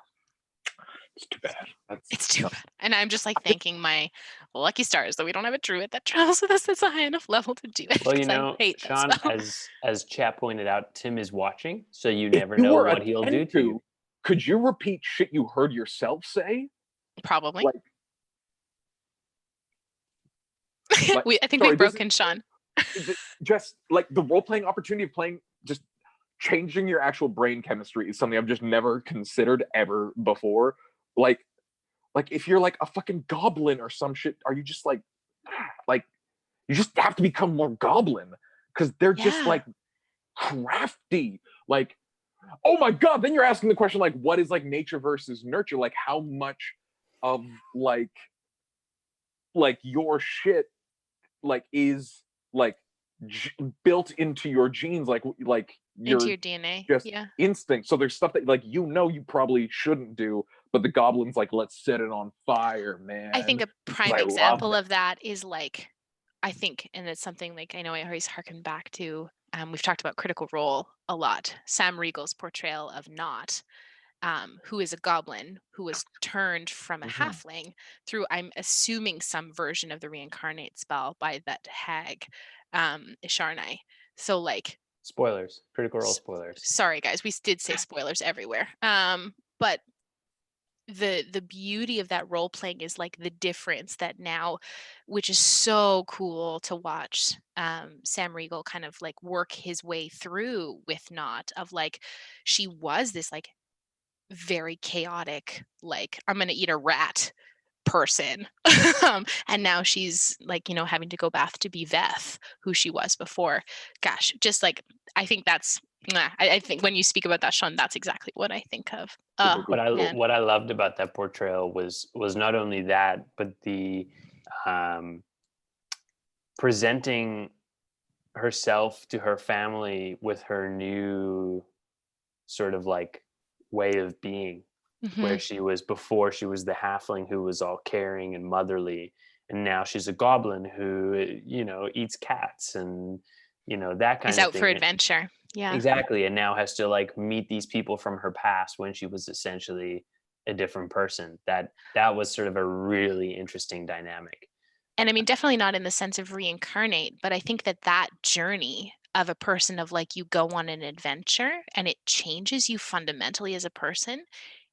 S1: It's too bad.
S2: It's too bad. And I'm just like thanking my lucky stars that we don't have a druid that travels with us that's a high enough level to do it.
S3: Well, Sean, as Chat pointed out, Tim is watching, so you never know what he'll do to you.
S1: Could you repeat shit you heard yourself say?
S2: Probably. I think we've broken Sean.
S1: Just like the role-playing opportunity of playing, just changing your actual brain chemistry is something I've just never considered ever before. Like if you're like a fucking goblin or some shit, are you just like you just have to become more goblin because they're just like crafty. Like, oh my god, then you're asking the question, like, what is like nature versus nurture? Like, how much of like your shit like is like built into your genes, like
S2: Into
S1: your
S2: your DNA.
S1: just
S2: Yeah.
S1: instinct. So there's stuff that like you probably shouldn't do, but the goblin's like, let's set it on fire,
S2: I think
S1: man.
S2: a prime
S1: I love
S2: example
S1: that.
S2: of that is like, I think, and it's something like I know I always harken back to. We've talked about Critical Role a lot. Sam Riegel's portrayal of Nott, who is a goblin who was turned from a
S3: Mhm.
S2: halfling through, I'm assuming, some version of the reincarnate spell by that hag, Isharnai. So like,
S3: Spoilers, Critical Role spoilers.
S2: sorry guys, we did say spoilers everywhere. But the beauty of that role playing is like the difference that now, which is so cool to watch Sam Riegel kind of like work his way through with Nott, of like, she was this like very chaotic, like, I'm gonna eat a rat person. And now she's like, having to go back to be Veth, who she was before. Gosh, just like, I think that's I think when you speak about that, Sean, that's exactly what I think of.
S1: Super
S3: What
S1: cool.
S3: I
S2: Man.
S3: what I loved about that portrayal was not only that, but the um, presenting herself to her family with her new sort of like way of being, where
S2: Mhm.
S3: she was before, she was the halfling who was all caring and motherly, and now she's a goblin who eats cats and that
S2: Is
S3: kind of
S2: out for
S3: thing.
S2: adventure. Yeah.
S3: Exactly, and now has to like meet these people from her past when she was essentially a different person. That was sort of a really interesting dynamic.
S2: And I mean, definitely not in the sense of reincarnate, but I think that that journey of a person, of like, you go on an adventure and it changes you fundamentally as a person,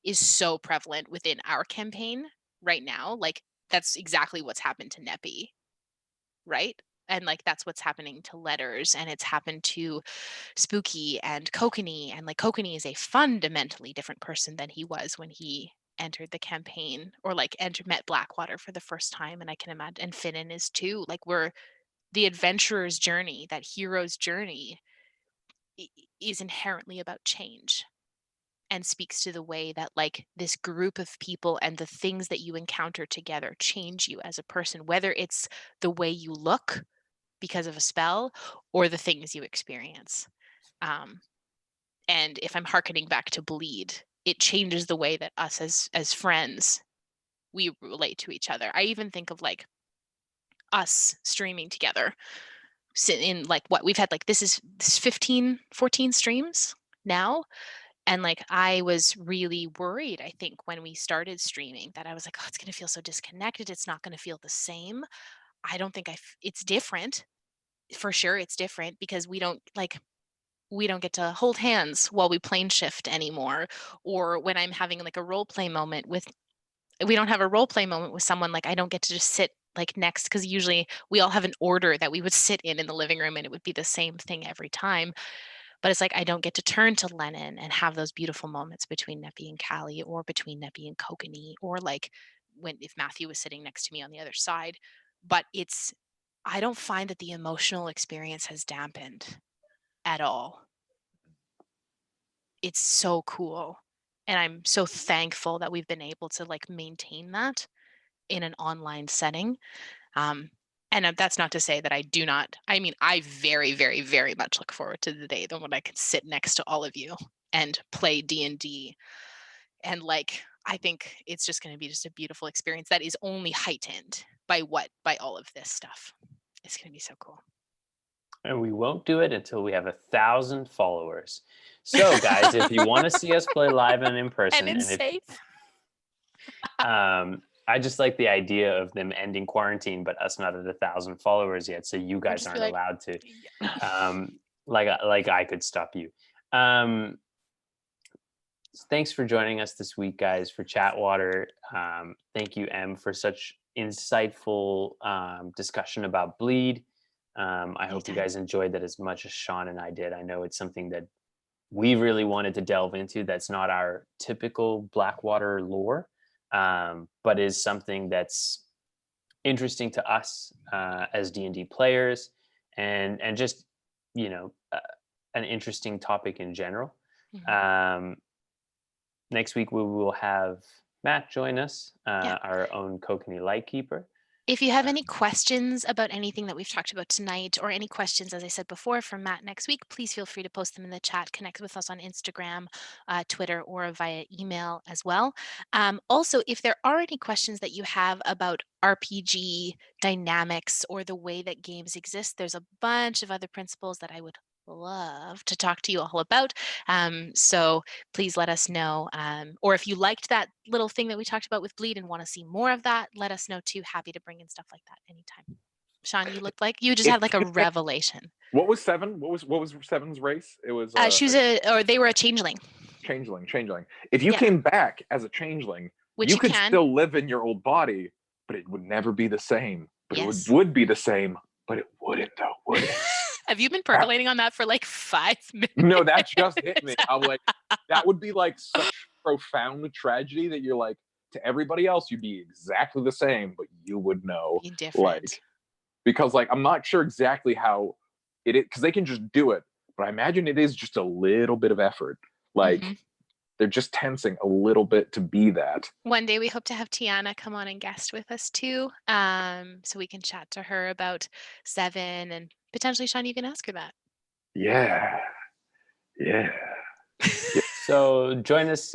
S2: is so prevalent within our campaign right now. Like, that's exactly what's happened to Neppy, right? And like, that's what's happening to Letters, and it's happened to Spooky and Kokanee. And like, Kokanee is a fundamentally different person than he was when he entered the campaign, or like met Blackwater for the first time. And I can imagine, and Finnan is too. Like, we're the adventurer's journey, that hero's journey, is inherently about change, and speaks to the way that like this group of people and the things that you encounter together change you as a person, whether it's the way you look because of a spell or the things you experience. Um, and if I'm hearkening back to Bleed, it changes the way that us as friends, we relate to each other. I even think of like us streaming together, in like, what we've had, like, this is 15 14 streams now. And like, I was really worried, I think, when we started streaming, that I was like, oh, it's going to feel so disconnected, it's not going to feel the same. I don't think it's different. For sure it's different, because we don't get to hold hands while we plane shift anymore. Or when I'm having like a role play moment with, we don't have a role play moment with someone, like I don't get to just sit like next, because usually we all have an order that we would sit in the living room, and it would be the same thing every time. But it's like, I don't get to turn to Lennon and have those beautiful moments between Neppy and Callie, or between Neppy and Kokanee, or like when, if Matthew was sitting next to me on the other side. But I don't find that the emotional experience has dampened at all. It's so cool. And I'm so thankful that we've been able to like maintain that in an online setting. Um, and that's not to say that I do not. I mean, I very, very, very much look forward to the day when I can sit next to all of you and play D&D. And like, I think it's just going to be just a beautiful experience that is only heightened by all of this stuff. It's going to be so cool.
S3: And we won't do it until we have 1,000 followers. So, guys, if you want to see us play live and in person,
S2: And
S3: and if
S2: safe.
S3: I just like the idea of them ending quarantine, but us not at 1,000 followers yet, so you guys aren't allowed to. Like I could stop you. Thanks for joining us this week, guys, for chatWater. Thank you, Em, for such insightful discussion about Bleed. I hope you guys enjoyed that as much as Sean and I did. I know it's something that we really wanted to delve into. That's not our typical Blackwater lore, but is something that's interesting to us as D&D players, and just an interesting topic in general.
S2: Mhm.
S3: Next week we will have Matt join us,
S2: Yeah.
S3: our own Kokanee Lightkeeper.
S2: If you have any questions about anything that we've talked about tonight, or any questions, as I said before, from Matt next week, please feel free to post them in the chat. Connect with us on Instagram, Twitter, or via email as well. Also, if there are any questions that you have about RPG dynamics or the way that games exist, there's a bunch of other principles that I would love to talk to you all about. So please let us know. Or if you liked that little thing that we talked about with bleed and want to see more of that, let us know too. Happy to bring in stuff like that anytime. Sean, you looked like you just had like a revelation.
S1: What was Seven? What was Seven's race? It was
S2: She was or they were a changeling.
S1: changeling. If you
S2: Yeah.
S1: came back as a changeling,
S2: Which
S1: you
S2: you
S1: could
S2: can.
S1: still live in your old body, but it would never be the same. But
S2: Yes.
S1: it would be the same, but it wouldn't though, would it?
S2: Have you been percolating on that for like 5 minutes?
S1: No, that just hit me. I'm like, that would be like such profound tragedy that you're like, to everybody else, you'd be exactly the same, but you would know.
S2: Be different.
S1: Like, because like I'm not sure exactly how it is, because they can just do it, but I imagine it is just a little bit of effort. Like
S2: Mhm.
S1: they're just tensing a little bit to be that.
S2: One day we hope to have Tiana come on and guest with us too, so we can chat to her about Seven, and potentially, Sean, you can ask her that.
S1: Yeah.
S3: So join us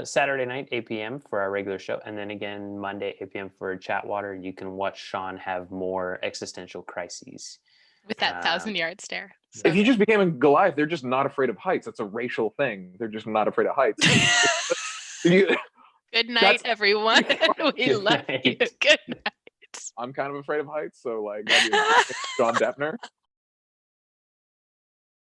S3: Saturday night, 8 p.m. for our regular show. And then again, Monday, 8 p.m. for chatWater. You can watch Sean have more existential crises.
S2: With that 1,000-yard stare. So
S1: If you just became a Goliath, they're just not afraid of heights. That's a racial thing. They're just not afraid of heights.
S2: Good night, everyone. We
S3: Good
S2: love you.
S3: night.
S2: Good night.
S1: I'm kind of afraid of heights, so like, that'd be John Deppner.